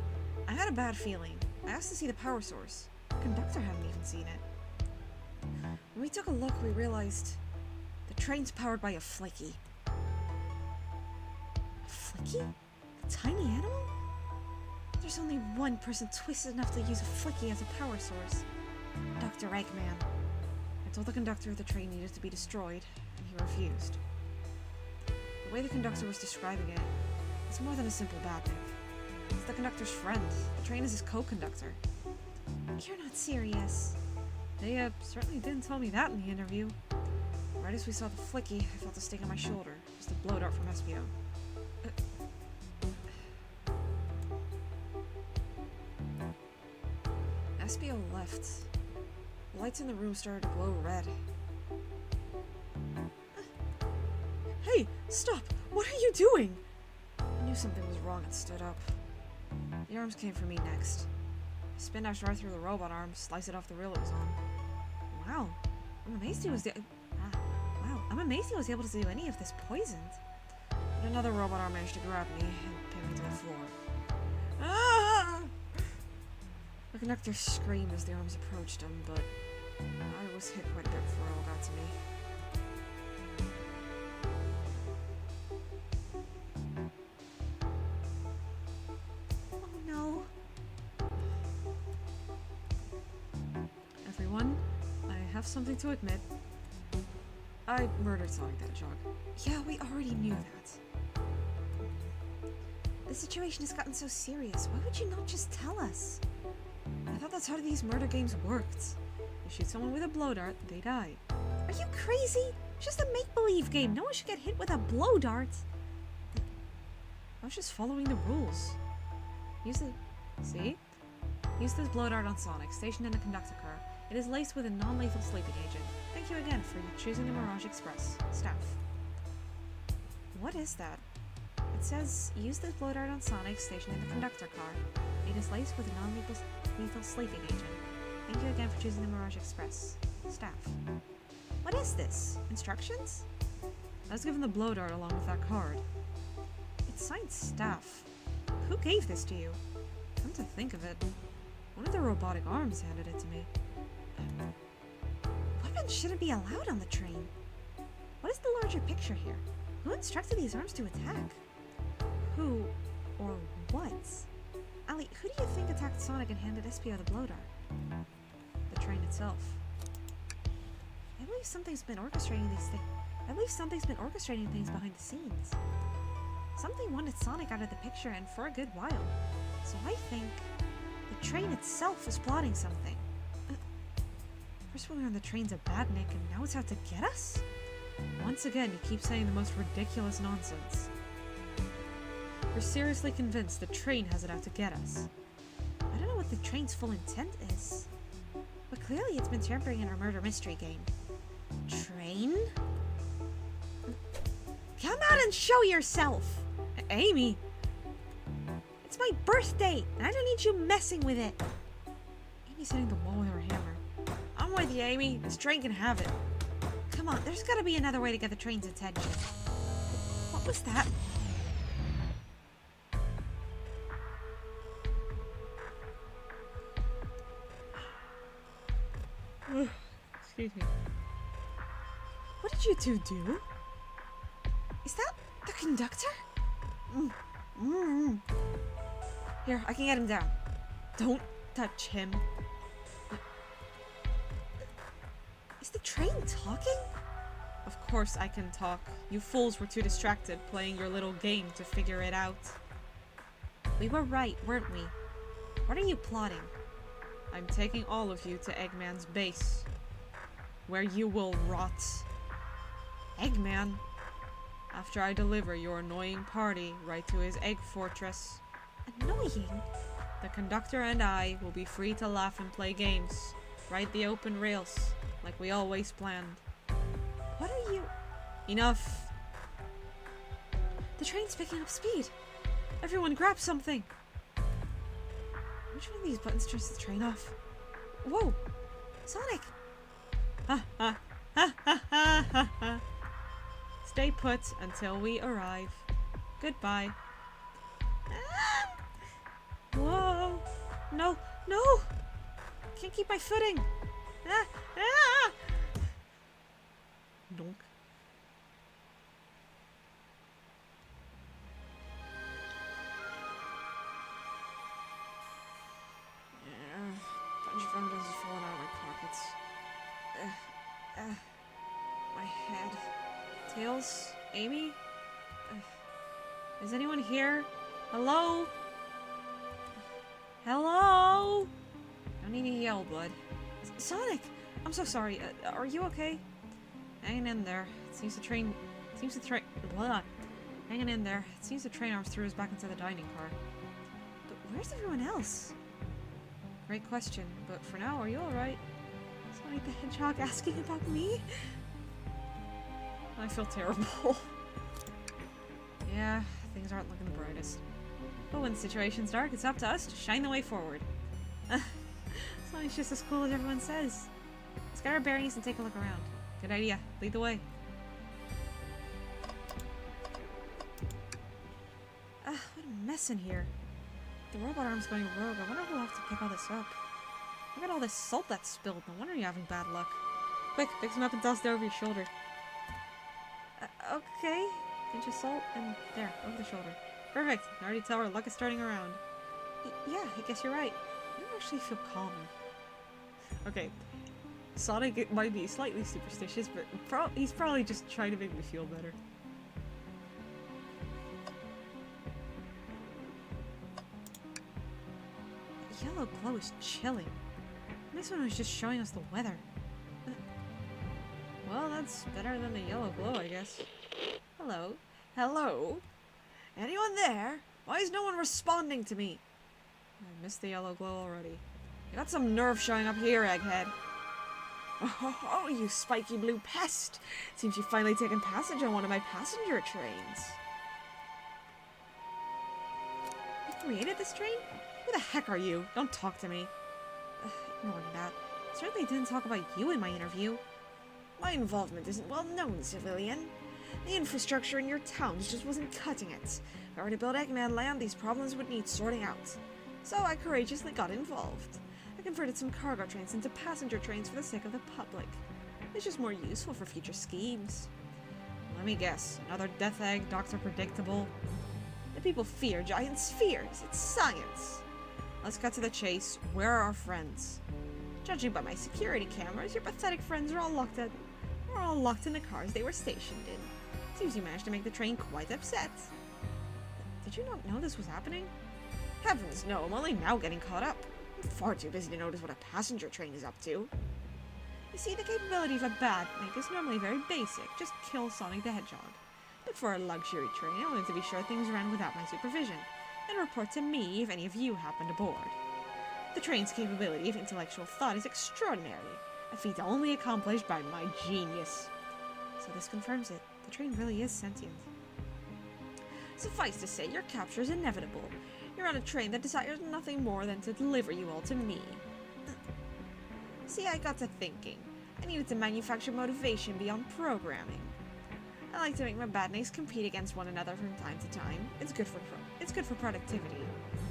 I had a bad feeling. I asked to see the power source. The conductor hadn't even seen it. When we took a look, we realized the train's powered by a flicky. A flicky? A tiny animal? There's only one person twisted enough to use a flicky as a power source. Dr. Eggman. I told the conductor the train needed to be destroyed, and he refused. The way the conductor was describing it, it's more than a simple badnik. It's the conductor's friend. The train is his co-conductor. You're not serious. They certainly didn't tell me that in the interview. Right as we saw the flicky, I felt a sting on my shoulder. It was the blow dart from SBO. SBO left. The lights in the room started to glow red. Hey, stop! What are you doing? I knew something was wrong and stood up. The arms came for me next. I spin dashed right through the robot arm, sliced it off the reel it was on. Wow, I'm amazed he was I'm amazed he was able to do any of this poisoned. But another robot arm managed to grab me and pin me to the floor. Ah! The conductor screamed as the arms approached him, but I was hit quite a bit before it all got to me. Oh no. Everyone, I have something to admit. I murdered Sonic the Hedgehog. Yeah, we already knew that. The situation has gotten so serious. Why would you not just tell us? I thought that's how these murder games worked. You shoot someone with a blow dart, they die. Are you crazy? It's just a make-believe game. No one should get hit with a blow dart. I was just following the rules. Use this blow dart on Sonic, stationed in the conductor car. It is laced with a non-lethal sleeping agent. Thank you again for choosing the Mirage Express. Staff. What is that? It says, use this blow dart on Sonic, stationed in the conductor car. It is laced with a non-lethal sleeping agent. Thank you again for choosing the Mirage Express. Staff. What is this? Instructions? I was given the blow dart along with that card. It's signed Staff. Who gave this to you? Come to think of it, one of the robotic arms handed it to me. Weapons shouldn't be allowed on the train. What is the larger picture here? Who instructed these arms to attack? Who or what? Ali, who do you think attacked Sonic and handed SPO the blow dart? The train itself. I believe something's been orchestrating these things. I believe something's been orchestrating things behind the scenes. Something wanted Sonic out of the picture and for a good while. So I think the train itself is plotting something. First we learned the train's a badnik and now it's out to get us? Once again, you keep saying the most ridiculous nonsense. You're seriously convinced the train has it out to get us? I don't know what the train's full intent is. But clearly it's been tampering in our murder mystery game. Train? Come out and show yourself! Amy! It's my birthday, and I don't need you messing with it. Amy's hitting the wall with her hammer. I'm with you, Amy. This train can have it. Come on, there's gotta be another way to get the train's attention. What was that? Excuse me. What did you two do? Is that the conductor? Here, I can get him down. Don't touch him. Is the train talking? Of course I can talk. You fools were too distracted playing your little game to figure it out. We were right, weren't we? What are you plotting? I'm taking all of you to Eggman's base, where you will rot. Eggman, after I deliver your annoying party right to his egg fortress. Annoying? The conductor and I will be free to laugh and play games, ride the open rails, like we always planned. What are you... Enough. The train's picking up speed. Everyone grab something. Which one of these buttons turns the train off? Whoa! Sonic! Ha ha ha ha ha ha ha. Stay put until we arrive. Goodbye. Ah! Whoa! No! No! Can't keep my footing! Ah! Ah! Donk. Bunch of emblems have fallen out of my pockets. My head. Tails? Amy? Is anyone here? Hello? Hello? Don't need to yell, bud. Sonic! I'm so sorry. Are you okay? Hanging in there. Blah. Hanging in there. It seems the train arms threw us back into the dining car. But where's everyone else? Great question, but for now, are you alright? Sonic the Hedgehog asking about me? I feel terrible. Yeah, things aren't looking the brightest. But when the situation's dark, it's up to us to shine the way forward. Sonic's just as cool as everyone says. Let's get our bearings and take a look around. Good idea. Lead the way. What a mess in here. The robot arm's going rogue. I wonder who'll have to pick all this up. Look at all this salt that's spilled. No wonder you're having bad luck. Quick, pick some up and toss it over your shoulder. Okay. Pinch of salt and there, over the shoulder. Perfect. I already tell our luck is starting around. Yeah, I guess you're right. I don't actually feel calmer. Okay. Sonic might be slightly superstitious, but he's probably just trying to make me feel better. The yellow glow is chilling. This one was just showing us the weather. Well, that's better than the yellow glow, I guess. Hello? Hello? Anyone there? Why is no one responding to me? I missed the yellow glow already. You got some nerve showing up here, Egghead. Oh, you spiky blue pest! Seems you've finally taken passage on one of my passenger trains. You created this train? Who the heck are you? Don't talk to me. Ignoring that. I certainly didn't talk about you in my interview. My involvement isn't well known, civilian. The infrastructure in your towns just wasn't cutting it. If I were to build Eggman Land, these problems would need sorting out. So I courageously got involved. I converted some cargo trains into passenger trains for the sake of the public. It's just more useful for future schemes. Let me guess. Another Death Egg, Dr. Predictable? The people fear giant spheres. It's science. Let's cut to the chase. Where are our friends? Judging by my security cameras, your pathetic friends are all locked in the cars they were stationed in. Seems you managed to make the train quite upset. Did you not know this was happening? Heavens no, I'm only now getting caught up. I'm far too busy to notice what a passenger train is up to. You see, the capability of a badnik is normally very basic, just kill Sonic the Hedgehog. But for a luxury train, I wanted to be sure things ran without my supervision, and report to me if any of you happened aboard. The train's capability of intellectual thought is extraordinary, a feat only accomplished by my genius. So this confirms it. The train really is sentient. Suffice to say, your capture is inevitable. You're on a train that desires nothing more than to deliver you all to me. See, I got to thinking. I needed to manufacture motivation beyond programming. I like to make my badniks compete against one another from time to time. It's good for productivity.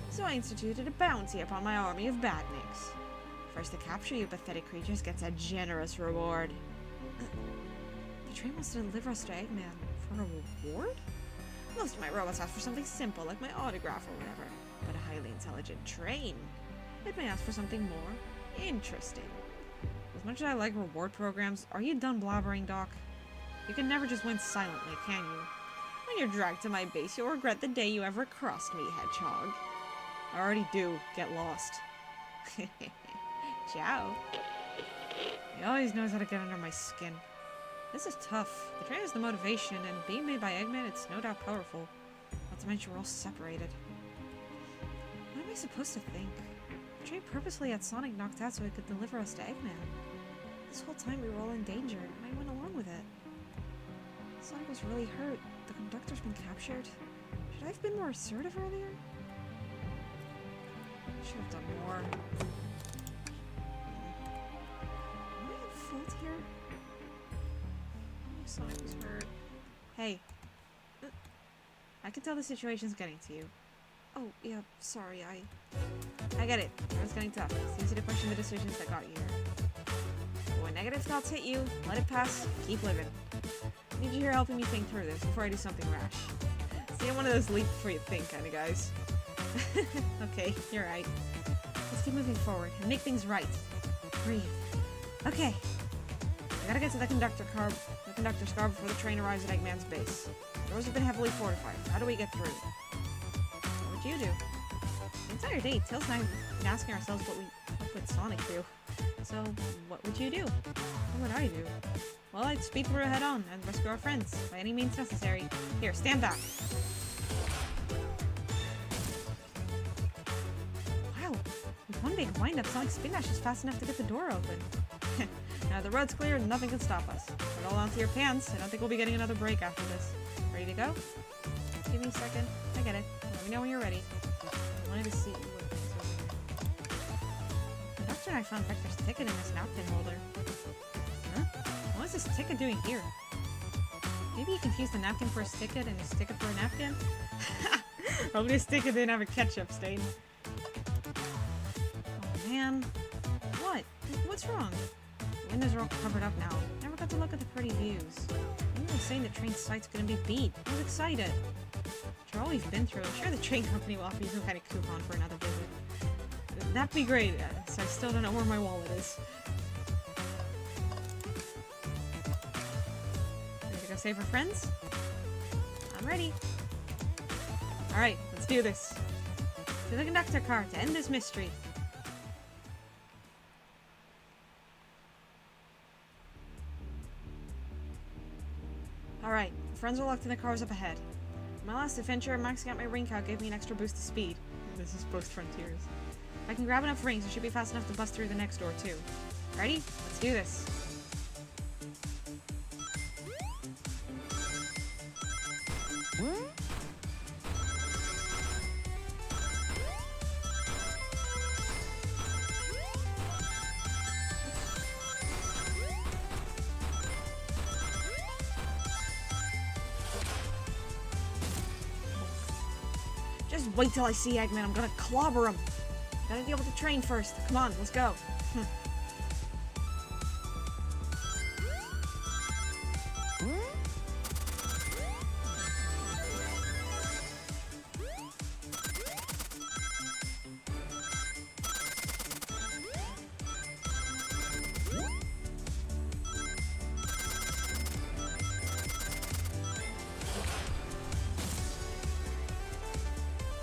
So I instituted a bounty upon my army of badniks. First to capture you pathetic creatures gets a generous reward. The train wants to deliver us to Eggman for a reward? Most of my robots ask for something simple, like my autograph or whatever. But a highly intelligent train, it may ask for something more interesting. As much as I like reward programs, are you done blabbering, Doc? You can never just win silently, can you? When you're dragged to my base, you'll regret the day you ever crossed me, Hedgehog. I already do. Get lost. Ciao. He always knows how to get under my skin. This is tough. The train has the motivation, and being made by Eggman, it's no doubt powerful. Not to mention we're all separated. What am I supposed to think? The train purposely had Sonic knocked out so it could deliver us to Eggman. This whole time we were all in danger, and I went along with it. Sonic was really hurt. The conductor's been captured. Should I have been more assertive earlier? Should have done more. Am I at fault here? Sonic was hurt. Hey. I can tell the situation's getting to you. Oh, yeah, sorry, I get it. It's getting tough. It's easy to question the decisions that got you here. But when negative thoughts hit you, let it pass, keep living. I need you here helping me think through this before I do something rash. See, I'm one of those leap before you think kind of guys. Okay, you're right. Let's keep moving forward and make things right. Breathe. Okay. I gotta get to the conductor's car before the train arrives at Eggman's base. The doors have been heavily fortified. How do we get through? What would you do? The entire day, Tails and I have been asking ourselves what would Sonic do. So, what would you do? What would I do? Well, I'd speed through head on and rescue our friends, by any means necessary. Here, stand back. Wow, with one big wind-up, Sonic's spin dash is fast enough to get the door open. Now the road's clear and nothing can stop us. Hold on to your pants. I don't think we'll be getting another break after this. Ready to go? Give me a second. I get it. Let me know when you're ready. I wanted to see what's over here. The doctor and I found Vector's ticket in this napkin holder. Huh? What is this ticket doing here? Maybe he confused the napkin for his ticket and his ticket for a napkin? Hopefully his ticket didn't have a ketchup stain. Oh man. What? What's wrong? The windows are all covered up now. Never got to look at the pretty views. You were saying the train site's gonna be beat. I was excited. After all we've been through, I'm sure the train company will offer you some kind of coupon for another visit. That'd be great, so I still don't know where my wallet is. Ready to go save our friends? I'm ready. Alright, let's do this. To the conductor car to end this mystery. Alright, friends are locked in the cars up ahead. My last adventure, maxing out my ring count gave me an extra boost of speed. This is post-Frontiers. If I can grab enough rings, I should be fast enough to bust through the next door, too. Ready? Let's do this. Just wait till I see Eggman. I'm gonna clobber him. Gotta deal with the train first. Come on, let's go.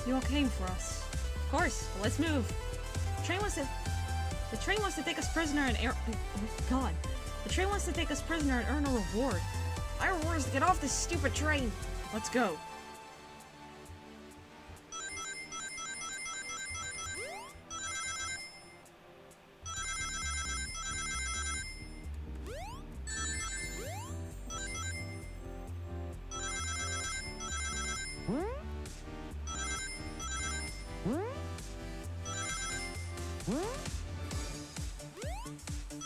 You all came for us. Of course. Well, let's move. The train wants to take us prisoner and God. The train wants to take us prisoner and earn a reward. My reward is to get off this stupid train. Let's go.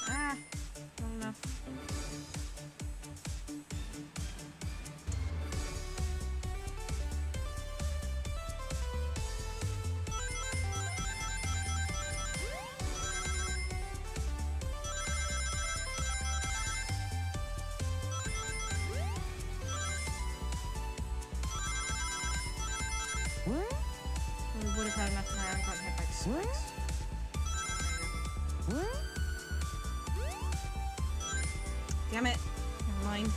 Ah, not enough. We would have had enough time. I haven't gotten hit by spikes. Damn it. Never mind.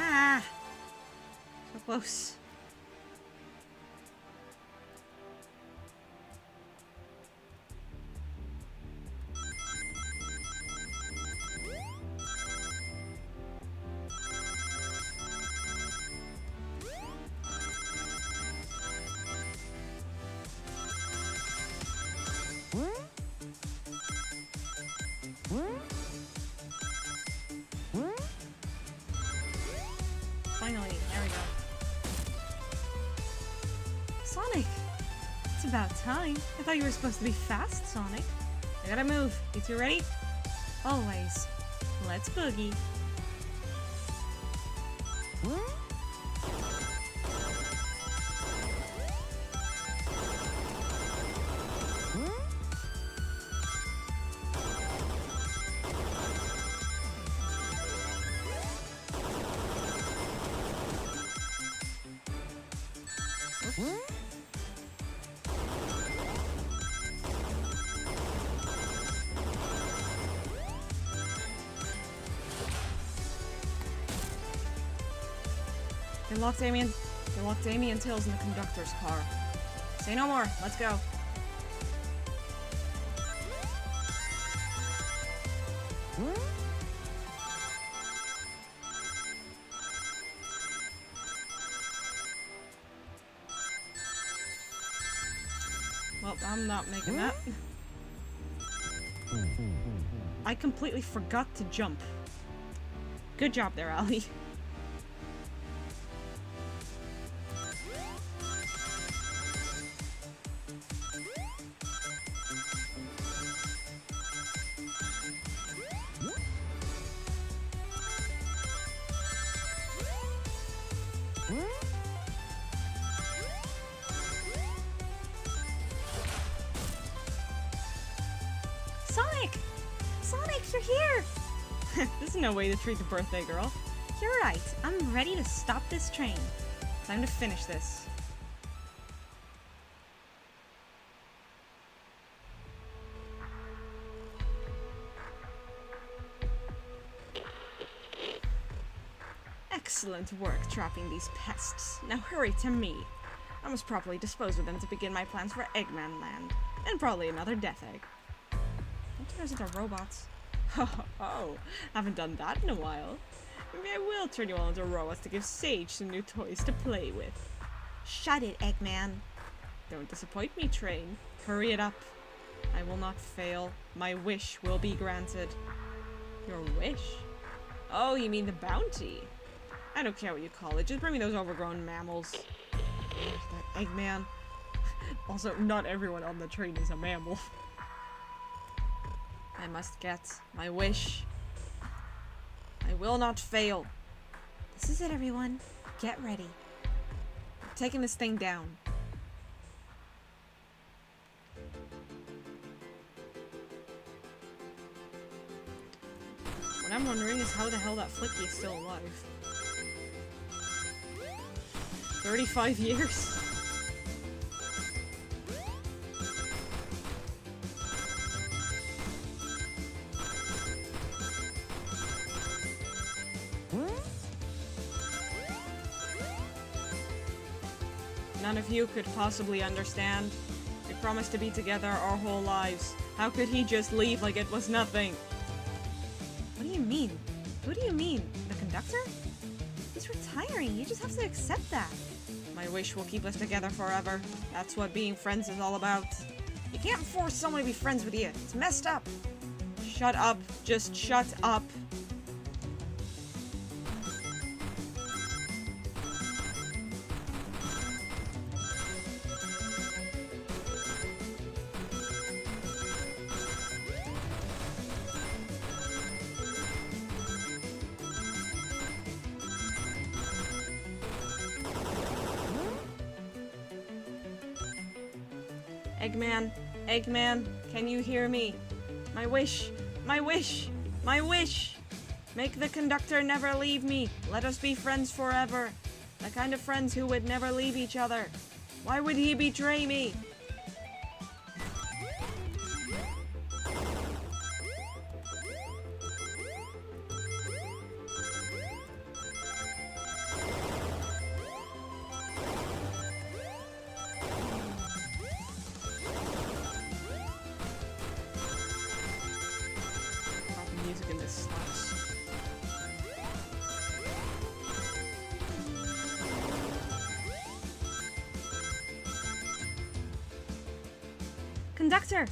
Ah! close. Finally, there we go. Sonic! It's about time. I thought you were supposed to be fast, Sonic. I gotta move. You two ready? Always. Let's boogie. They locked Amy and Tails in the conductor's car. Say no more. Let's go. Well, I'm not making that. I completely forgot to jump. Good job there, Ali. Sonic! Sonic, you're here! This is no way to treat the birthday girl. You're right. I'm ready to stop this train. Time to finish this. Excellent work trapping these pests. Now hurry to me. I must properly dispose of them to begin my plans for Eggman Land. And probably another Death Egg. Don't turn us into robots. Oh, haven't done that in a while. Maybe I will turn you all into robots to give Sage some new toys to play with. Shut it, Eggman. Don't disappoint me, Train. Hurry it up. I will not fail. My wish will be granted. Your wish? Oh, you mean the bounty? I don't care what you call it. Just bring me those overgrown mammals. That Eggman. Also, not everyone on the train is a mammal. I must get my wish. I will not fail. This is it, everyone. Get ready. I'm taking this thing down. What I'm wondering is how the hell that Flicky is still alive. 35 years? None of you could possibly understand. We promised to be together our whole lives. How could he just leave like it was nothing? What do you mean? Who do you mean? The conductor? He's retiring. You just have to accept that. My wish will keep us together forever. That's what being friends is all about. You can't force someone to be friends with you. It's messed up. Shut up. Just shut up. Eggman, Eggman, can you hear me? My wish, my wish, my wish! Make the conductor never leave me. Let us be friends forever. The kind of friends who would never leave each other. Why would he betray me? music in this slaps. Conductor!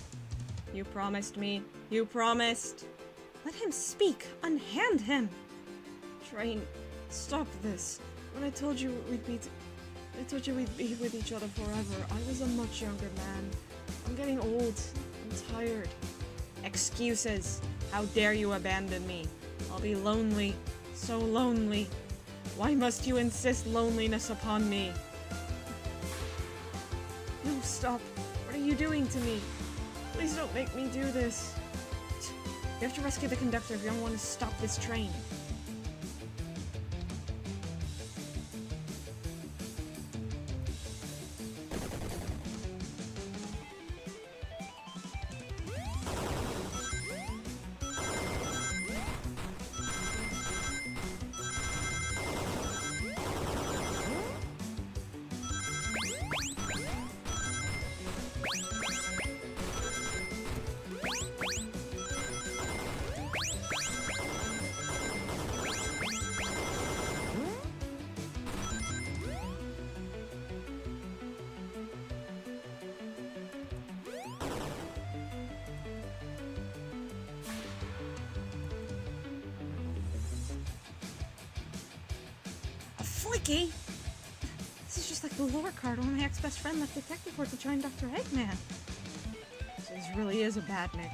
You promised me. You promised. Let him speak. Unhand him. Train, stop this. When I told you we'd be with each other forever, I was a much younger man. I'm getting old. I'm tired. Excuses. How dare you abandon me? I'll be lonely. So lonely. Why must you insist loneliness upon me? No, stop. What are you doing to me? Please don't make me do this. You have to rescue the conductor if you don't want to stop this train. Flicky! This is just like the lore card when my ex-best friend left Detective Force to join Dr. Eggman. So this really is a badnik.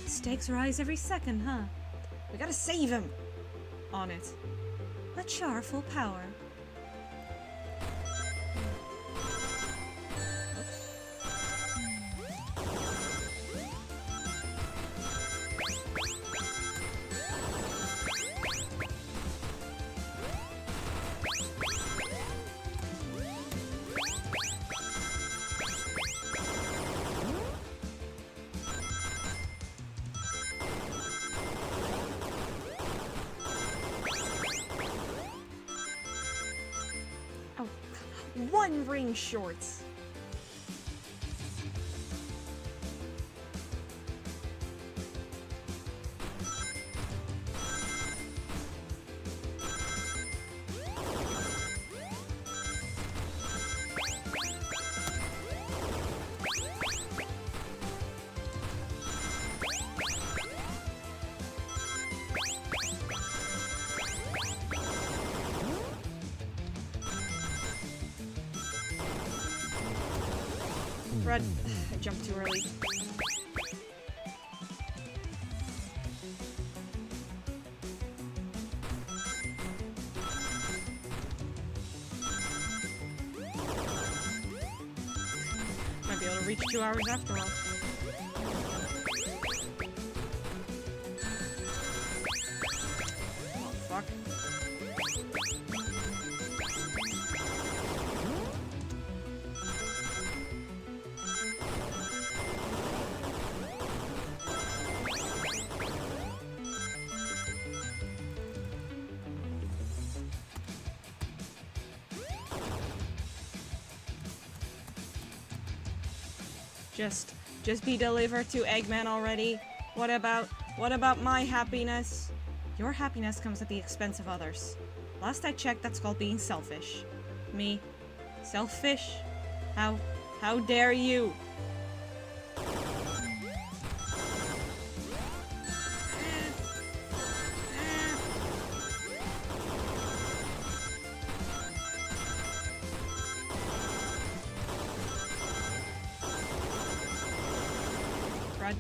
Stakes rise every second, huh? We gotta save him! On it. Let's show our full power. One ring shorts. Fred, I jumped too early. Might be able to reach 2 hours after all. Oh, fuck. Just be delivered to Eggman already. What about my happiness? Your happiness comes at the expense of others. Last I checked, that's called being selfish. Me? Selfish? How dare you? Fred?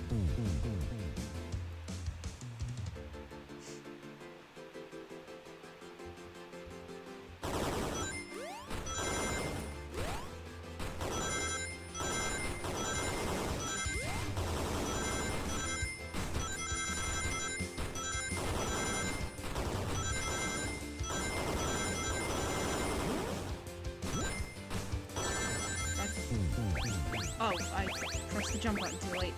Oh, I pressed the jump button too late.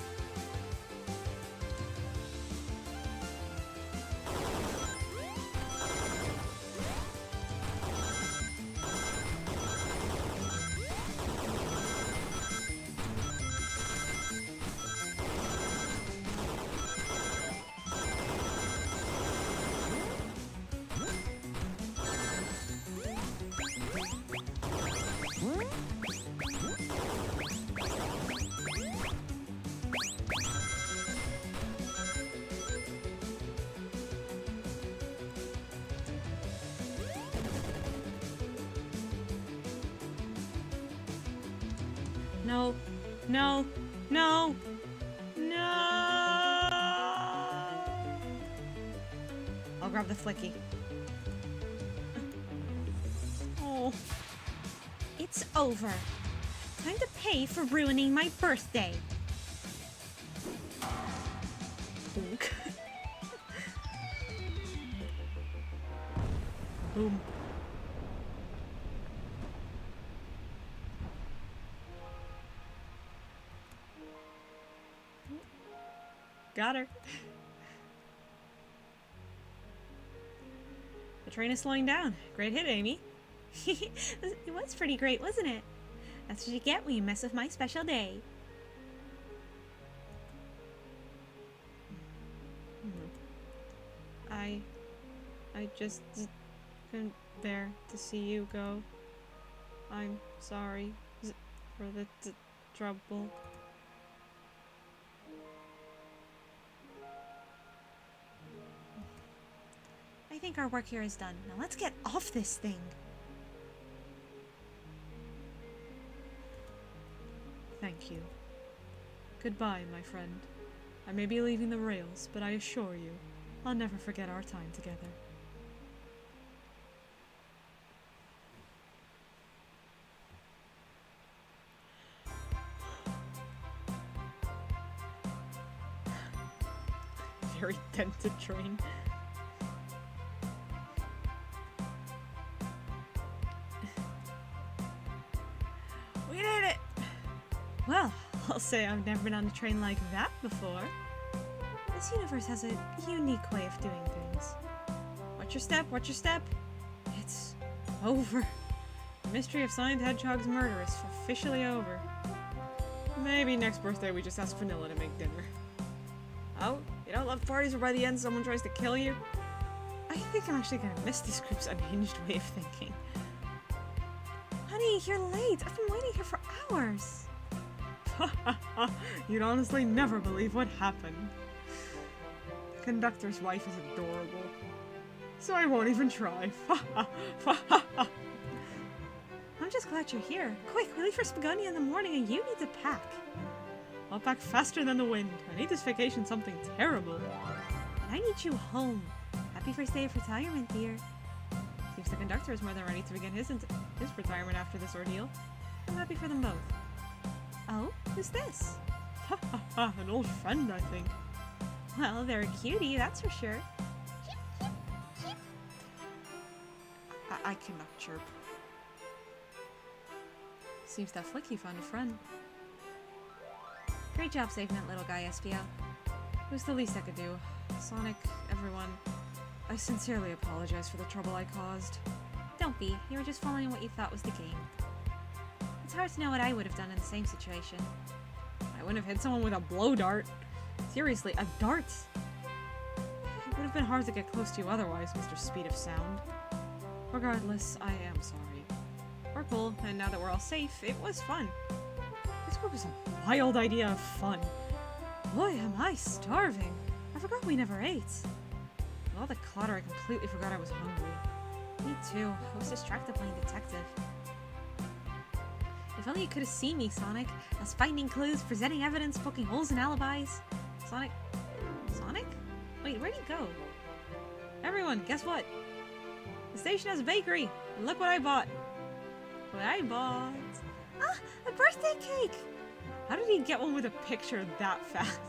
No. No. No. No. I'll grab the flicky. Oh. It's over. Time to pay for ruining my birthday. Boom. Boom. Got her. The train is slowing down. Great hit, Amy. It was pretty great, wasn't it? That's what you get when you mess with my special day. I just couldn't bear to see you go. I'm sorry for the trouble. I think our work here is done. Now let's get off this thing. Thank you. Goodbye, my friend. I may be leaving the rails, but I assure you, I'll never forget our time together. Very dented train. We did it! Well, I'll say I've never been on a train like that before. This universe has a unique way of doing things. Watch your step, watch your step. It's over. The mystery of Signed Hedgehog's murder is officially over. Maybe next birthday we just ask Vanilla to make dinner. Oh, you don't love parties where by the end someone tries to kill you? I think I'm actually gonna miss this group's unhinged way of thinking. Honey, you're late. I've been waiting here for hours. You'd honestly never believe what happened. The conductor's wife is adorable. So I won't even try. I'm just glad you're here. Quick, we leave for Spagonia in the morning and you need to pack. I'll pack faster than the wind. I need this vacation something terrible. And I need you home. Happy first day of retirement, dear. Seems the conductor is more than ready to begin his retirement after this ordeal. I'm happy for them both. Oh, who's this? An old friend, I think. Well, they're a cutie, that's for sure. I cannot chirp. Seems that Flicky found a friend. Great job saving that little guy, Espio. It was the least I could do. Sonic, everyone, I sincerely apologize for the trouble I caused. Don't be. You were just following what you thought was the game. It's hard to know what I would have done in the same situation. I wouldn't have hit someone with a blow dart. Seriously, a dart! It would have been hard to get close to you otherwise, Mr. Speed of Sound. Regardless, I am sorry. We're cool, and now that we're all safe, it was fun. This group is a wild idea of fun. Boy, am I starving. I forgot we never ate. With all the clutter, I completely forgot I was hungry. Me too. I was distracted playing detective. If only you could have seen me, Sonic. I was finding clues, presenting evidence, poking holes in alibis. Sonic? Wait, where'd he go? Everyone, guess what? The station has a bakery, and look what I bought. What I bought? Ah, a birthday cake! How did he get one with a picture that fast?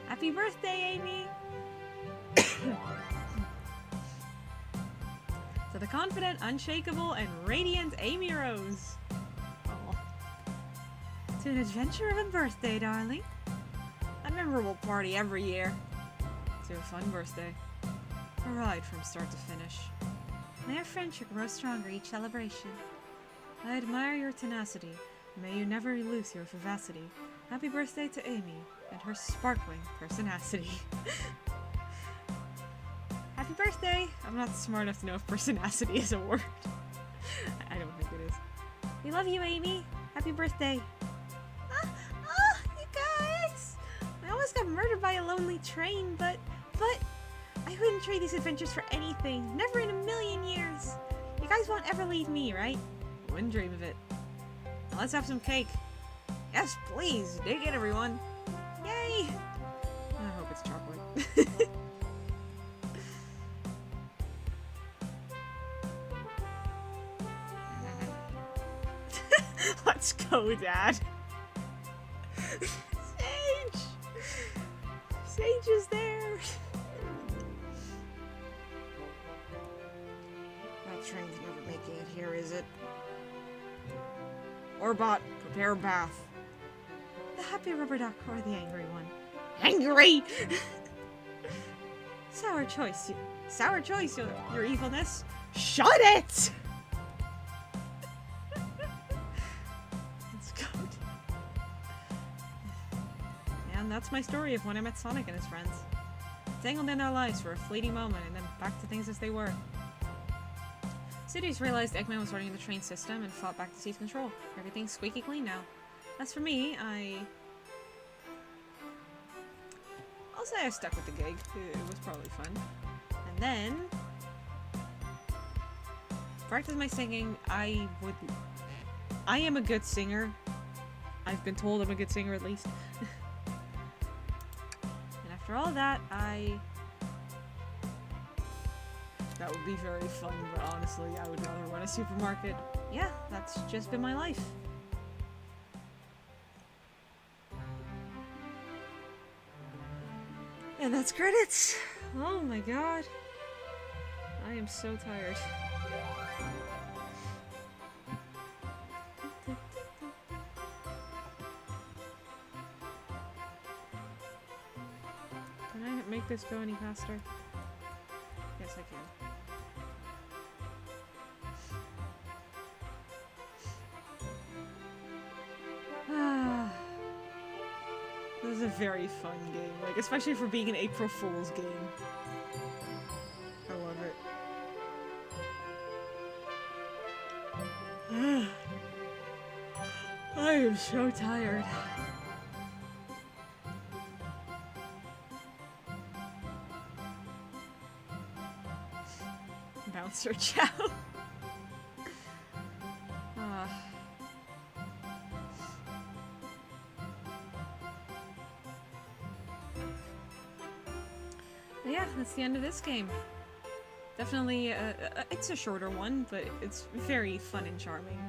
Happy birthday, Amy! To the confident, unshakable, and radiant Amy Rose. Oh. To an adventure of a birthday, darling. A memorable party every year. To a fun birthday. A ride from start to finish. May our friendship grow stronger each celebration. I admire your tenacity. May you never lose your vivacity. Happy birthday to Amy and her sparkling personacity. Happy birthday! I'm not smart enough to know if personacity is a word. I don't think it is. We love you, Amy. Happy birthday. You guys! I almost got murdered by a lonely train, but I wouldn't trade these adventures for anything. Never in a million years. You guys won't ever leave me, right? Wouldn't dream of it. Now let's have some cake. Yes, please! Dig in, everyone! Yay! I hope it's chocolate. Let's go, Dad! Sage! Sage is there! That train's never making it here, is it? Orbot, prepare bath. The happy rubber duck or the angry one? Angry! Sour choice, your evilness. Shut it! It's good. And that's my story of when I met Sonic and his friends. Tangled in their lives for a fleeting moment and then back to things as they were. Cities realized Eggman was running the train system and fought back to seize control. Everything's squeaky clean now. As for me, I'll say I stuck with the gig. It was probably fun. And then... practice my singing. I am a good singer. I've been told I'm a good singer at least. And after all that, that would be very fun, but honestly, I would rather run a supermarket. Yeah, that's just been my life. And that's credits! Oh my god. I am so tired. Can I make this go any faster? Yes, I can. This is a very fun game, like, especially for being an April Fool's game. I love it. I am so tired. Bouncer Chow. Yeah, that's the end of this game. Definitely, it's a shorter one, but it's very fun and charming.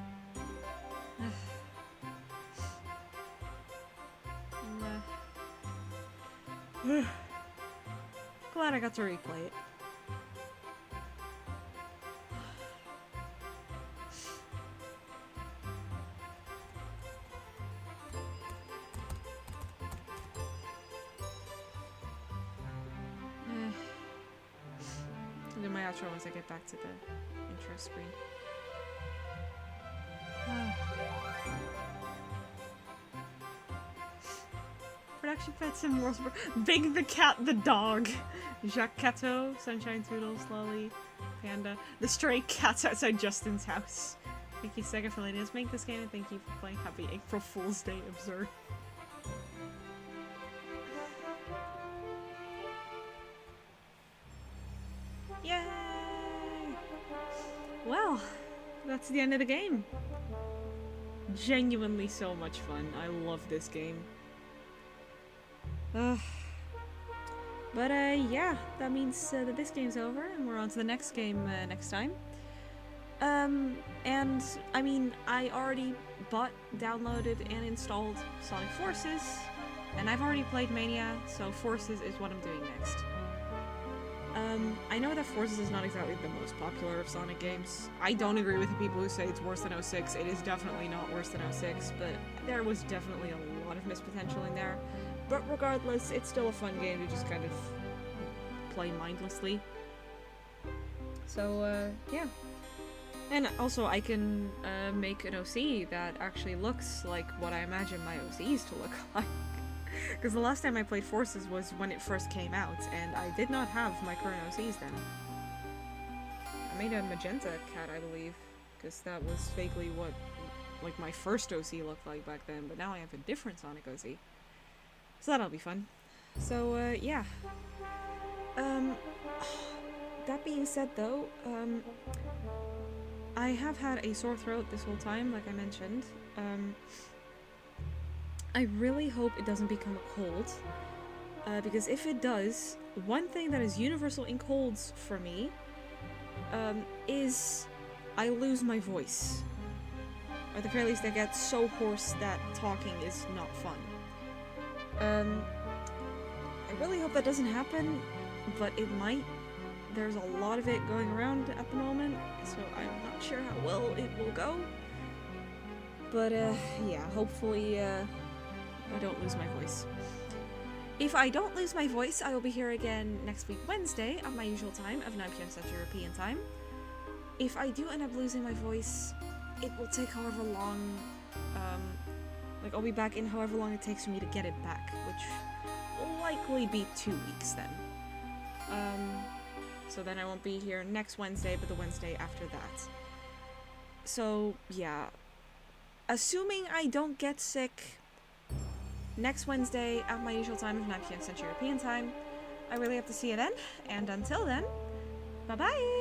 Glad I got to replay it. I'll do my outro once I get back to the intro screen. Production pets and World Big the cat, the dog. Jacques Cateau, Sunshine Toodles, Lolly, Panda. The stray cats outside Justin's house. Thank you, Sega, for letting us make this game, and thank you for playing. Happy April Fool's Day, absurd. Yay! Well, that's the end of the game. Genuinely so much fun. I love this game. But yeah, that means that this game's over, and we're on to the next game next time. And I mean, I already bought, downloaded, and installed Sonic Forces, and I've already played Mania, so Forces is what I'm doing next. I know that Forces is not exactly the most popular of Sonic games. I don't agree with the people who say it's worse than 06. It is definitely not worse than 06, but there was definitely a lot of missed potential in there. But regardless, it's still a fun game to just kind of play mindlessly. So, yeah. And also, I can make an OC that actually looks like what I imagine my OCs to look like. Because the last time I played Forces was when it first came out, and I did not have my current OCs then. I made a magenta cat, I believe, because that was vaguely what, like, my first OC looked like back then, but now I have a different Sonic OC. So that'll be fun. So, yeah. That being said, though, I have had a sore throat this whole time, like I mentioned. I really hope it doesn't become a cold, because if it does, one thing that is universal in colds for me is I lose my voice. Or at the very least, I get so hoarse that talking is not fun. I really hope that doesn't happen, but it might. There's a lot of it going around at the moment, so I'm not sure how well it will go. But, yeah, hopefully, I don't lose my voice. If I don't lose my voice, I will be here again next week Wednesday at my usual time of 9 p.m. Central European Time. If I do end up losing my voice, it will take however long, like I'll be back in however long it takes for me to get it back, which will likely be 2 weeks then. So then I won't be here next Wednesday, but the Wednesday after that. So, yeah. Assuming I don't get sick next Wednesday at my usual time of 9 p.m. Central European Time, I really hope to see you then, and until then, bye-bye!